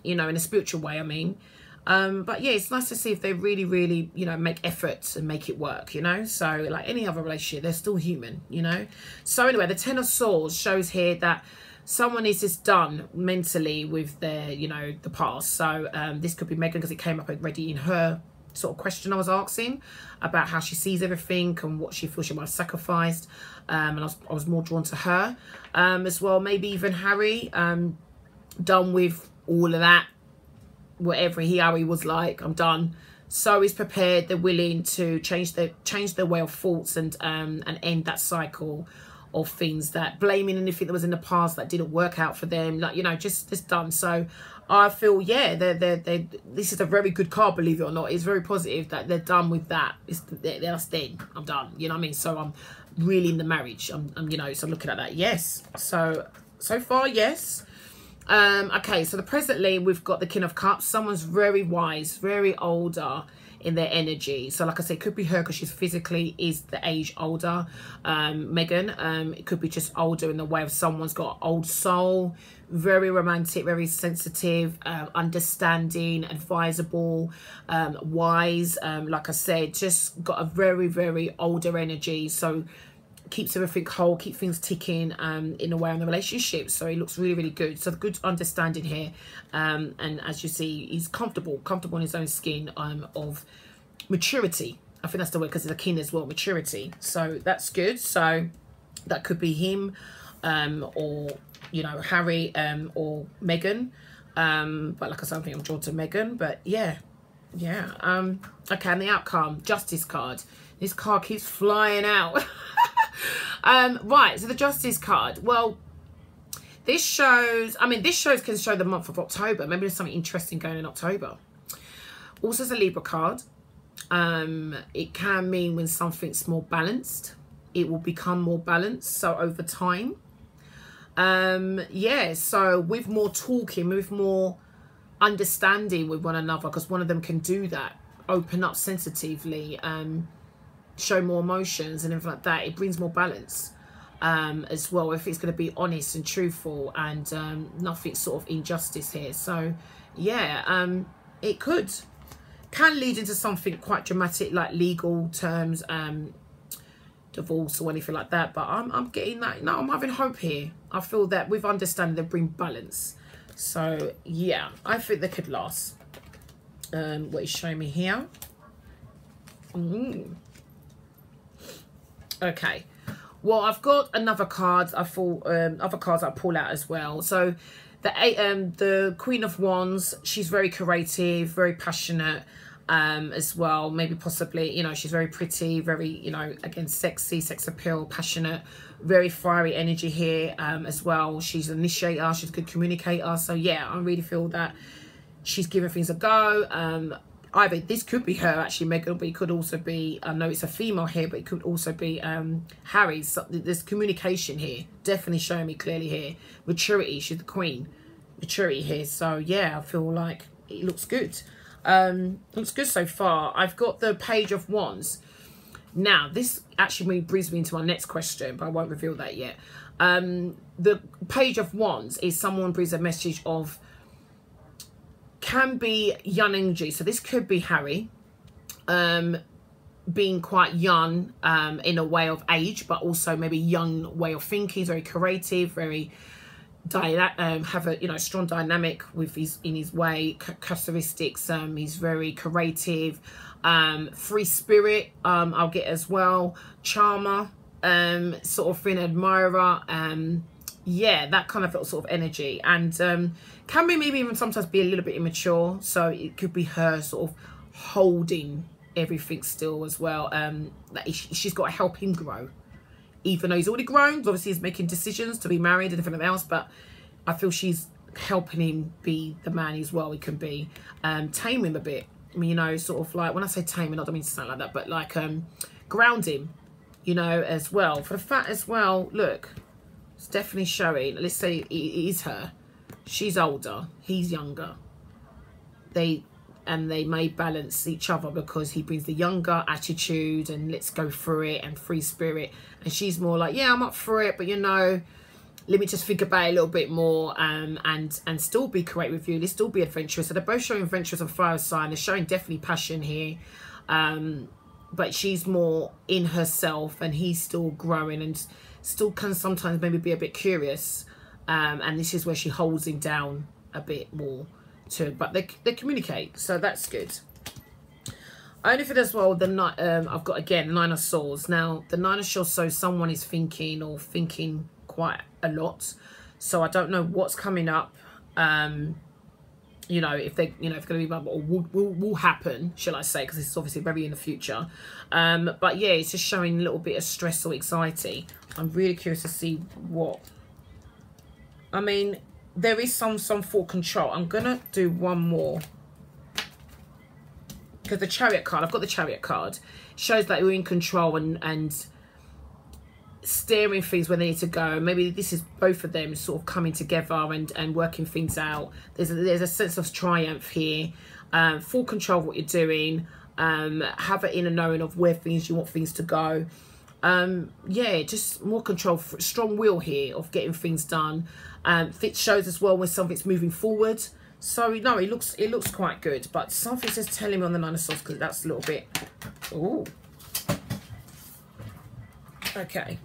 you know, in a spiritual way, I mean. But, yeah, it's nice to see if they really, you know, make efforts and make it work, you know. So, like any other relationship, they're still human, you know. So, anyway, the Ten of Swords shows here that someone is just done mentally with their, you know, the past. So this could be Meghan, because it came up already in her sort of question I was asking about how she sees everything and what she feels she might have sacrificed. And I was more drawn to her as well. Maybe even Harry, done with all of that, whatever Harry was like, I'm done. So he's prepared, they're willing to change their way of thoughts and end that cycle of things, that blaming anything that was in the past that didn't work out for them, like, you know, just done. So I feel, yeah, this is a very good card, believe it or not. It's very positive that they're done with that. That's dead. I'm done. You know what I mean? So I'm really in the marriage. I'm you know, so I'm looking at that. Yes. So far, yes. Okay, so presently we've got the King of Cups. Someone's very wise, very older in their energy. So like I said, it could be her because she's physically is the age older. Meghan, it could be just older in the way of someone's got old soul, very romantic, very sensitive, understanding, advisable, wise. Like I said, just got a very older energy. So keeps everything whole, keep things ticking in a way on the relationship. So he looks really good. So good understanding here, and as you see, he's comfortable in his own skin, of maturity. I think that's the word, because he's a king as well, maturity. So that's good. So that could be him, or, you know, Harry, or Meghan. But like I said, I think I'm drawn to Meghan. But yeah, Yeah. Okay, and the outcome, Justice card. This card keeps flying out. Right, so the Justice card. Well, this shows, I mean, this shows can show the month of October. Maybe there's something interesting going in October. Also, it's a Libra card. It can mean when something's more balanced, it will become more balanced. So over time, yeah, so with more talking, with more understanding with one another, because one of them can do that, open up sensitively, show more emotions and everything like that, it brings more balance as well, if it's going to be honest and truthful and nothing sort of injustice here. So yeah, it can lead into something quite dramatic, like legal terms, divorce or anything like that. But I'm getting that. No, I'm having hope here. I feel that with understanding, they bring balance. So yeah, I think they could last. What is showing me here? Okay. Well, I've got another card. I thought other cards I'll pull out as well. So the Queen of Wands, she's very creative, very passionate as well. Maybe possibly, you know, she's very pretty, very, you know, again, sexy, sex appeal, passionate, very fiery energy here as well. She's an initiator, she's a good communicator. So yeah, I really feel that she's giving things a go. Either this could be her actually, Megan, but it could also be, I know it's a female here, but it could also be Harry's. So there's communication here, definitely showing me clearly here. Maturity, she's the queen. Maturity here. So yeah, I feel like it looks good. Looks good so far. I've got the Page of Wands. Now, this actually brings me into my next question, but I won't reveal that yet. The Page of Wands is someone brings a message of, can be young energy. So this could be Harry being quite young in a way of age, but also maybe young way of thinking. He's very creative, very have a, you know, strong dynamic with in his way, characteristics. He's very creative, free spirit, I'll get as well, charmer, sort of thing, admirer, yeah, that kind of sort of energy. And can be maybe even sometimes be a little bit immature, so it could be her sort of holding everything still as well. That she's got to help him grow, even though he's already grown. Obviously he's making decisions to be married and everything else, but I feel she's helping him be the man as well he can be. Tame him a bit, I mean, you know, sort of like, when I say tame him, I don't mean to sound like that, but like ground him, you know, as well. For the fact as well, look, it's definitely showing, let's say it is her. She's older, he's younger. They may balance each other because he brings the younger attitude and let's go through it and free spirit, and she's more like, yeah, I'm up for it, but you know, let me just think about it a little bit more, and still be correct with you. Let's still be adventurous. So they're both showing adventurous and fire sign. They're showing definitely passion here, but she's more in herself and he's still growing and still can sometimes maybe be a bit curious, and this is where she holds him down a bit more too, but they communicate, so that's good. Only for as well, the I've got again Nine of Swords. Now the Nine of Swords, so someone is thinking quite a lot, so I don't know what's coming up, you know, if they, you know, if it's going to be or will happen, shall I say, because it's obviously very in the future, but yeah, it's just showing a little bit of stress or anxiety. I'm really curious to see what, I mean, there is some full control. I'm gonna do one more, because the Chariot card, I've got the Chariot card, shows that you're in control and steering things where they need to go. Maybe this is both of them sort of coming together and working things out. There's a sense of triumph here, full control of what you're doing, have an inner knowing of where you want things to go. Yeah, just more control, strong will here of getting things done. It shows as well when something's moving forward. So no, it looks quite good, but something's just telling me on the Nine of Swords, because that's a little bit, ooh, okay,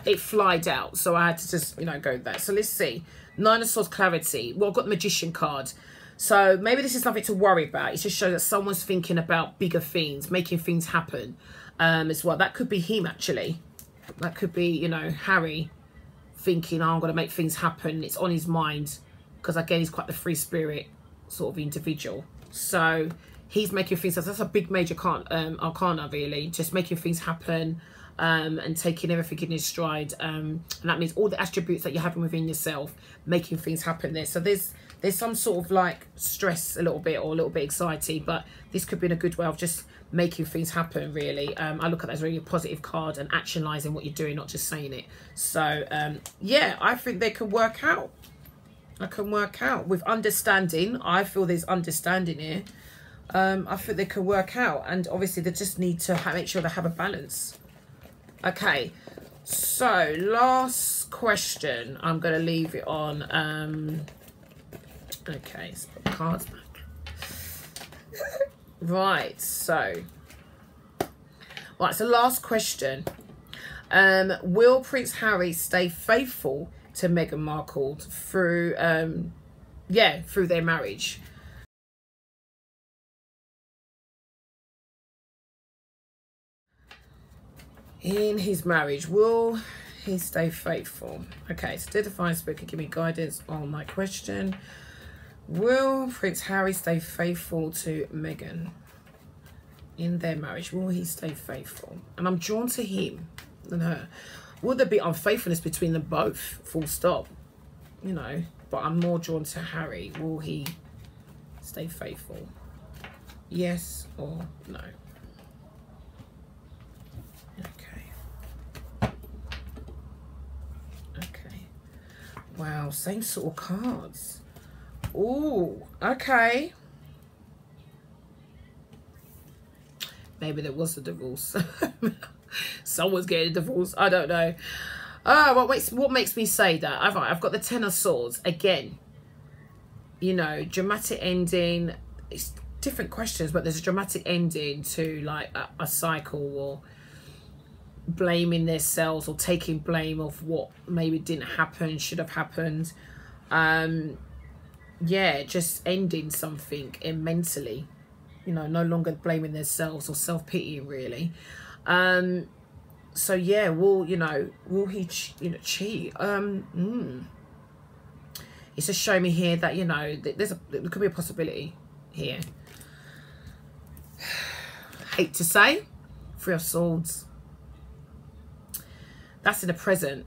it flied out, so I had to just, you know, go with that. So let's see, Nine of Swords, clarity. Well, I've got the Magician card, so maybe this is nothing to worry about. It just shows that someone's thinking about bigger things, making things happen as well. That could be him actually. That could be, you know, Harry thinking, oh, I'm going to make things happen. It's on his mind, because again, he's quite the free spirit sort of individual. So he's making things, that's a big major arcana really, just making things happen, and taking everything in his stride, and that means all the attributes that you're having within yourself, making things happen there. So there's some sort of like stress a little bit, or a little bit anxiety, but this could be in a good way of just making things happen really. I look at that as really a positive card, and actionalizing what you're doing, not just saying it. So yeah, I think they can work out. I can work out with understanding. I feel there's understanding here. I think they can work out, and obviously they just need to make sure they have a balance. Okay, so last question, I'm going to leave it on. Okay, let's put the cards back. Right, so last question. Will Prince Harry stay faithful to Meghan Markle through through their marriage? In his marriage, will he stay faithful? Okay, so did the Divine Spirit give me guidance on my question? Will Prince Harry stay faithful to Meghan in their marriage? Will he stay faithful? And I'm drawn to him and her. Will there be unfaithfulness between them both? Full stop. You know, but I'm more drawn to Harry. Will he stay faithful? Yes or no? Wow, same sort of cards. Ooh, okay. Maybe there was a divorce. Someone's getting a divorce. I don't know. What makes me say that? I've got the Ten of Swords again. You know, dramatic ending. It's different questions, but there's a dramatic ending to like a cycle, or blaming themselves, or taking blame of what maybe didn't happen, should have happened. Yeah, just ending something mentally, you know, no longer blaming themselves or self-pitying really. So yeah, will he cheat? It's just showing me here that, you know, there could be a possibility here. Hate to say, Three of Swords. That's in the present.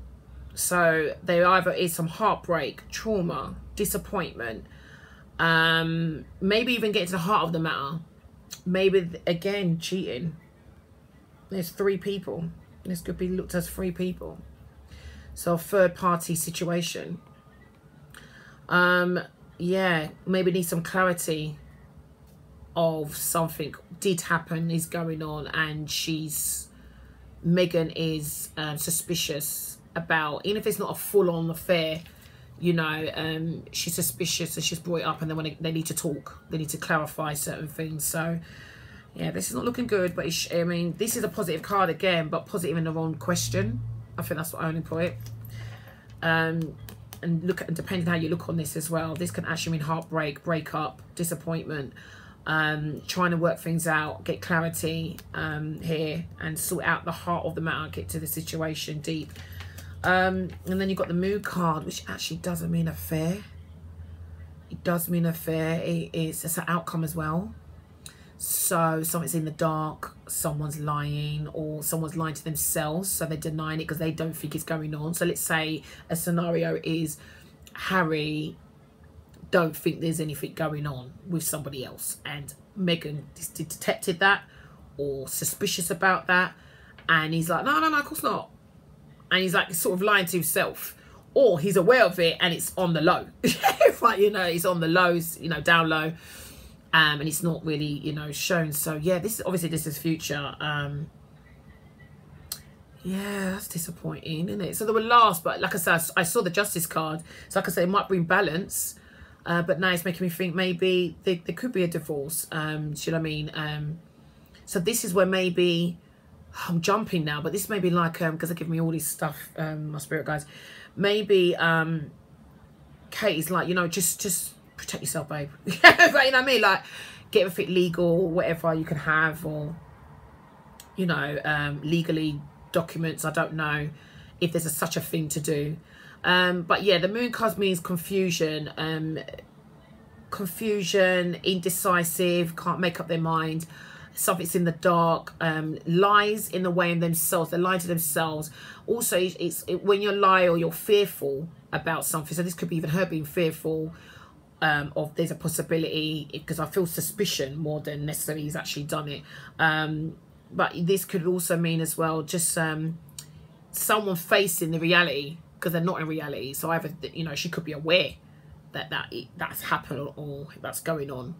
So there either is some heartbreak, trauma, disappointment, maybe even getting to the heart of the matter. Maybe, again, cheating. There's 3 people. This could be looked as 3 people. So a third-party situation. Yeah, maybe need some clarity of something did happen, is going on, and Meghan is suspicious about, even if it's not a full-on affair, you know, she's suspicious, and she's brought it up, and then they need to talk, they need to clarify certain things. So yeah, this is not looking good, but I mean, this is a positive card again, but positive in the wrong question. I think that's what I only put it. And depending how you look on this as well, this can actually mean heartbreak, breakup, disappointment, trying to work things out, get clarity here, and sort out the heart of the matter, get to the situation deep. And then you've got the Moon card, which actually doesn't mean affair. It does mean affair. It's an outcome as well. So something's in the dark, someone's lying, or someone's lying to themselves, so they're denying it because they don't think it's going on. So let's say a scenario is Harry don't think there's anything going on with somebody else, and Meghan detected that, or suspicious about that, and he's like, no, of course not. And he's like sort of lying to himself, or he's aware of it and it's on the low. Like, you know, it's on the lows, you know, down low, and it's not really, you know, shown. So yeah, this is future. Yeah, that's disappointing, isn't it? So they were last, but like I said, I saw the Justice card, so like I said, it might bring balance, but now it's making me think maybe there could be a divorce. Do you know what I mean? So this is where maybe, I'm jumping now, but this may be like, because they're giving me all this stuff, my spirit guys, maybe Kate is like, you know, just protect yourself, babe. But you know what I mean, like, get everything legal, whatever you can have, or, you know, legally documents. I don't know if there's such a thing to do, but yeah, the Moon card means confusion. confusion, indecisive, can't make up their mind, something's in the dark, lies in the way in themselves, they lie to themselves. Also, when you lie or you're fearful about something, so this could be even her being fearful of there's a possibility, because I feel suspicion more than necessarily he's actually done it. But this could also mean as well just someone facing the reality, because they're not in reality. So either, you know, she could be aware that that's happened or that's going on,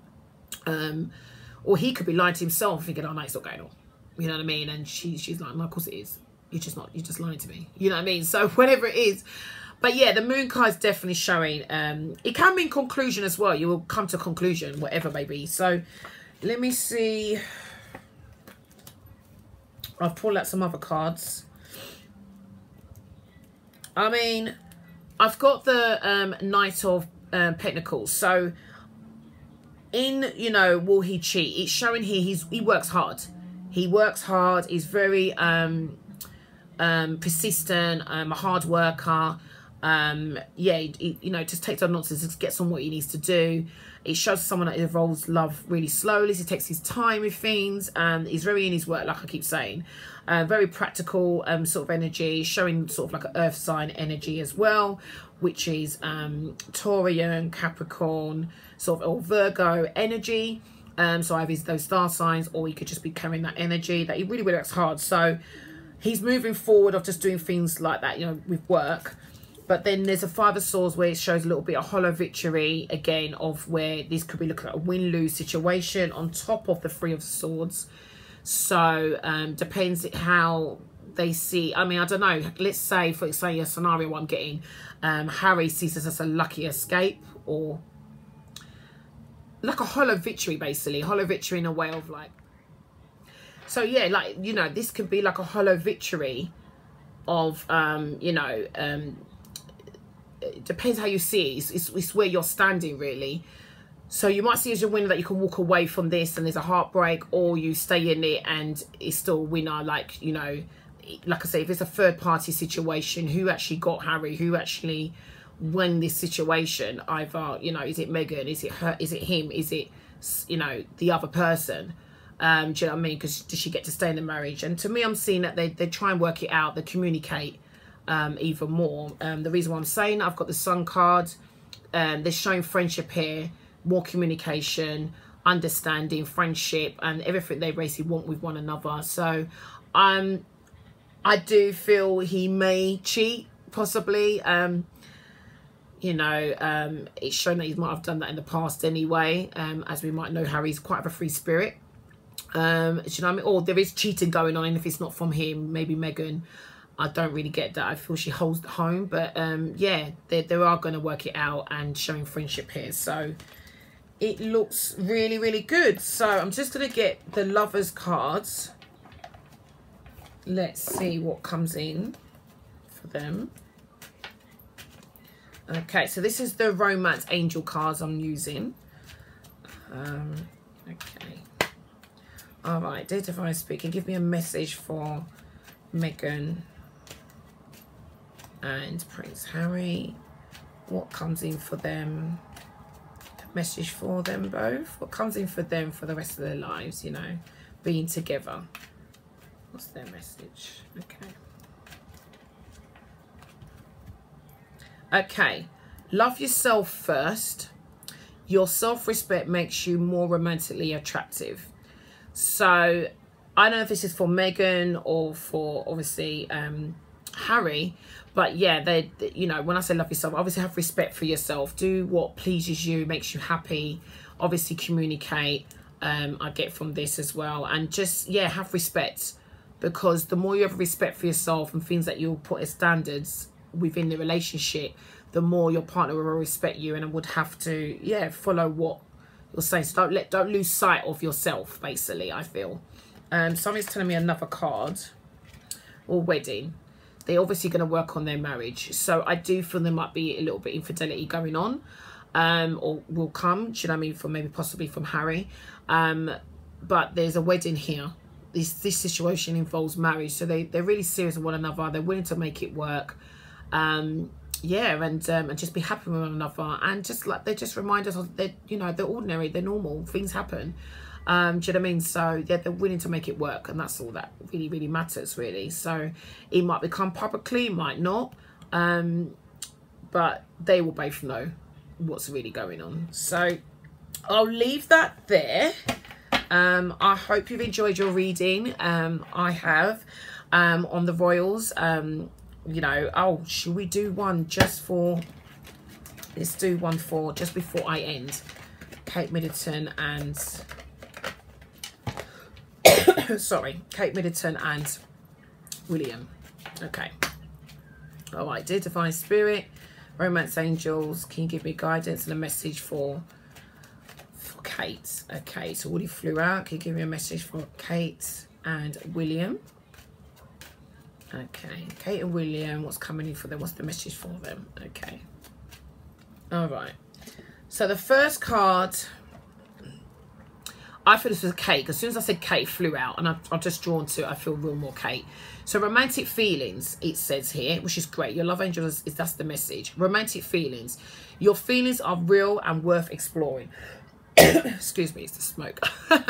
or he could be lying to himself thinking, oh no, it's not going on, you know what I mean? And she's like, no, of course it is, you're just lying to me, you know what I mean? So whatever it is. But yeah, the moon card is definitely showing, it can mean conclusion as well. You will come to a conclusion, whatever may be. So let me see, I've pulled out some other cards. I mean, I've got the Knight of Pentacles. So in, you know, will he cheat? It's showing here he works hard. He works hard. He's very persistent, a hard worker. Yeah, you know, just takes on nonsense, just gets on what he needs to do. It shows someone that evolves love really slowly. He takes his time with things. He's very in his work, like I keep saying. Very practical sort of energy, showing sort of like an earth sign energy as well, which is Taurian, Capricorn, sort of, or Virgo energy. So either those star signs, or he could just be carrying that energy that he really works hard. So he's moving forward of just doing things like that, you know, with work. But then there's a Five of Swords where it shows a little bit of hollow victory, again, of where this could be looking at a win-lose situation on top of the Three of Swords. So depends how they see. I mean, I don't know. Let's say, for example, a scenario I'm getting, Harry sees this as a lucky escape, or like a hollow victory, basically. Hollow victory in a way of like, so yeah, like, you know, this could be like a hollow victory of, you know, it depends how you see it. It's where you're standing, really. So you might see as a winner that you can walk away from this and there's a heartbreak, or you stay in it and it's still a winner. Like, you know, like I say, if it's a third party situation, who actually got Harry, who actually won this situation? Either, you know, is it Meghan, is it her, is it him, is it, you know, the other person? Do you know what I mean? Because does she get to stay in the marriage? And to me, I'm seeing that they try and work it out, they communicate even more. The reason why I'm saying I've got the Sun card, they're showing friendship here, more communication, understanding, friendship, and everything they basically want with one another. So I do feel he may cheat, possibly. You know, it's shown that he might have done that in the past anyway. As we might know, Harry's quite of a free spirit. Do you know what I mean? Or there is cheating going on, and if it's not from him, maybe Meghan. I don't really get that. I feel she holds the home. But yeah, they are going to work it out and showing friendship here. So it looks really, really good. So I'm just going to get the Lovers cards. Let's see what comes in for them. Okay, so this is the Romance Angel cards I'm using. Okay. All right, Dear Divine Speaking, give me a message for Meghan and Prince Harry. What comes in for them? A message for them both. What comes in for them for the rest of their lives, you know, being together? What's their message? Okay. Okay. Love yourself first. Your self-respect makes you more romantically attractive. So I don't know if this is for Meghan or for, obviously, Harry, but yeah, they, you know, when I say love yourself, obviously have respect for yourself. Do what pleases you, makes you happy. Obviously communicate. I get from this as well, and just, yeah, have respect, because the more you have respect for yourself and things that you'll put as standards within the relationship, the more your partner will respect you and would have to, yeah, follow what you're saying. So don't lose sight of yourself, basically, I feel. Somebody's telling me another card, or wedding. They're obviously going to work on their marriage. So I do feel there might be a little bit of infidelity going on, or will come, do you know what I mean, from maybe possibly from Harry. But there's a wedding here. This situation involves marriage. So they're really serious with one another. They're willing to make it work. yeah, and just be happy with one another, and just like they just remind us of, you know, they're ordinary, they're normal, things happen. Do you know what I mean? So yeah, they're willing to make it work, and that's all that really, really matters, really. So it might become publicly, it might not, but they will both know what's really going on. So I'll leave that there. I hope you've enjoyed your reading. I have, on the royals. You know, oh, should we do one just for, let's do one for just before I end. Kate Middleton and sorry, Kate Middleton and William. Okay. All right, dear divine spirit, romance angels, can you give me guidance and a message for Kate? Okay, so Woody flew out. Can you give me a message for Kate and William? Okay, Kate and William, what's coming in for them? What's the message for them? Okay. All right. So the first card, I feel this was Kate. As soon as I said Kate, flew out, and I've just drawn to it. I feel real more Kate. So romantic feelings, it says here, which is great. Your love angel is that's the message. Romantic feelings. Your feelings are real and worth exploring. Excuse me, it's the smoke.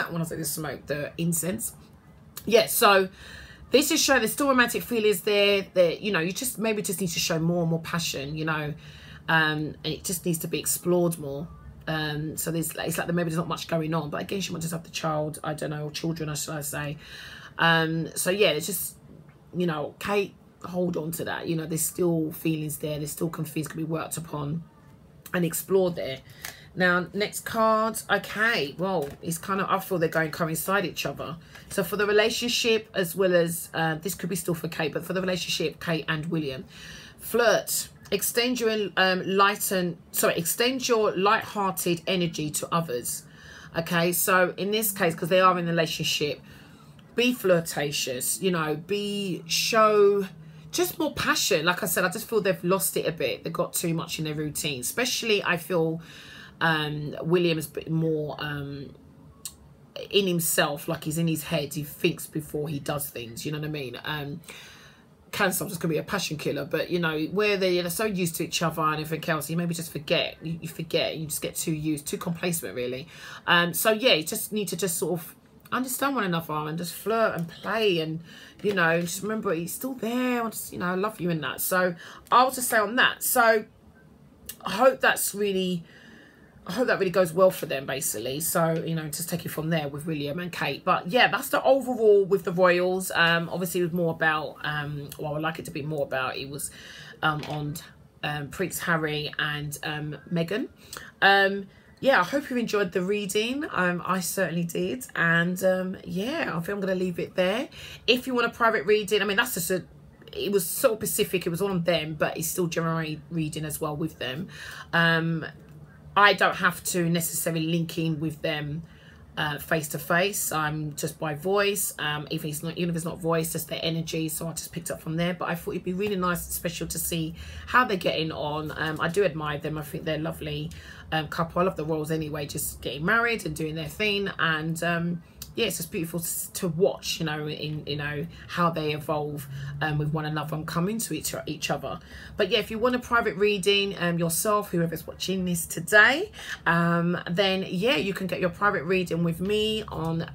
When I say the smoke, the incense. Yeah, so this is showing there's still romantic feelings there. That, you know, you just maybe just need to show more and more passion, you know, and it just needs to be explored more. So there's, it's like maybe there's not much going on, but again, she might just have the child, I don't know, or children, or should I say. So yeah, it's just, you know, Kate, hold on to that. You know, there's still feelings there. There's still things can be worked upon and explored there. Now, next card. Okay, well, it's kind of, I feel they're going to coincide each other. So for the relationship, as well as, this could be still for Kate, but for the relationship, Kate and William. Flirt. Extend your extend your light-hearted energy to others. Okay, so in this case, because they are in a relationship, be flirtatious, you know, show just more passion. Like I said, I just feel they've lost it a bit. They've got too much in their routine. Especially, I feel William's a bit more in himself, like he's in his head. He thinks before he does things, you know what I mean? Can sometimes can be a passion killer, but you know, where they're so used to each other and everything else, you maybe just forget. You forget, you just get too complacent, really. So yeah, you just need to just sort of understand one another and just flirt and play, and you know, just remember he's still there. I just, you know, I love you in that. So I'll just say on that. So I hope that really goes well for them, basically. So, you know, just take it from there with William and Kate. But yeah, that's the overall with the royals. Obviously, it was more about, well, I would like it to be more about, it was on Prince Harry and Meghan. Yeah, I hope you enjoyed the reading. I certainly did. And yeah, I think I'm going to leave it there. If you want a private reading, I mean, that's just it was sort of specific. It was on them, but it's still generally reading as well with them. I don't have to necessarily link in with them face to face. I'm just by voice. Even if it's not voice, just their energy. So I just picked up from there. But I thought it'd be really nice and special to see how they're getting on. I do admire them. I think they're a lovely couple. I love the royals anyway, just getting married and doing their thing. And yeah, it's just beautiful to watch, you know, how they evolve with one another and come into each other. But yeah, if you want a private reading yourself, whoever's watching this today, then yeah, you can get your private reading with me on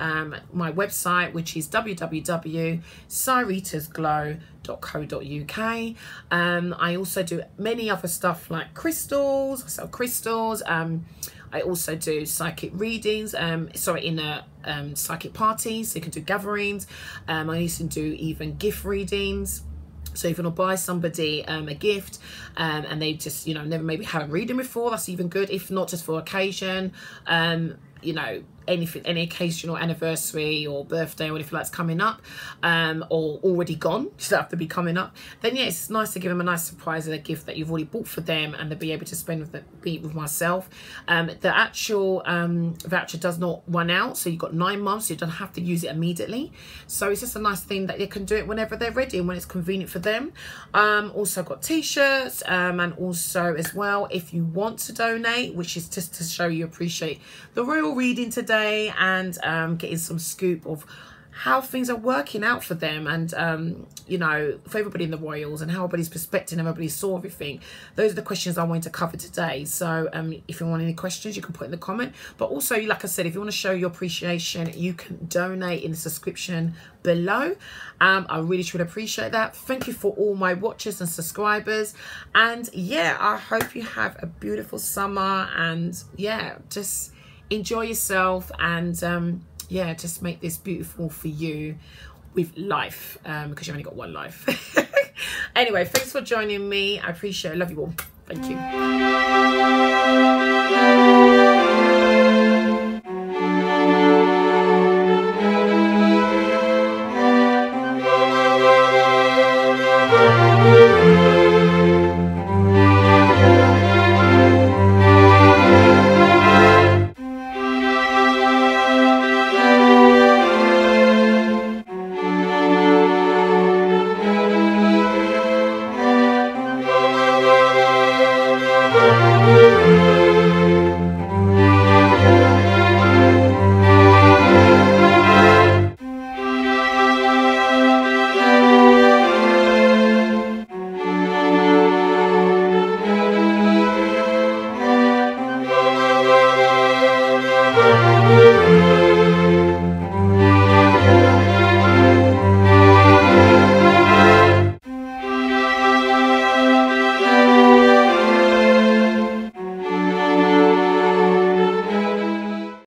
my website, which is www.syritasglow.co.uk. I also do many other stuff like crystals. I sell crystals. I also do psychic readings, psychic parties, so you can do gatherings. I used to do even gift readings. So if you want to buy somebody a gift and they just, you know, never maybe had a reading before, that's even good. If not, just for occasion, you know, any occasional anniversary or birthday or anything that's coming up, or already gone, just have to be coming up, then yeah, it's nice to give them a nice surprise and a gift that you've already bought for them, and they'll be able to spend with myself. The actual voucher does not run out, so you've got 9 months, so you don't have to use it immediately. So it's just a nice thing that they can do it whenever they're ready and when it's convenient for them. Also got t-shirts, and also as well, if you want to donate, which is just to show you appreciate the royal reading today, and getting some scoop of how things are working out for them, and you know, for everybody in the royals, and how everybody's perspective and everybody saw everything. Those are the questions I wanted to cover today. So if you want any questions, you can put in the comment. But also, like I said, if you want to show your appreciation, you can donate in the subscription below. I really should appreciate that. Thank you for all my watchers and subscribers, and yeah, I hope you have a beautiful summer, and yeah, just enjoy yourself, and yeah, just make this beautiful for you with life, because you've only got one life. Anyway, thanks for joining me. I appreciate it. Love you all. Thank you.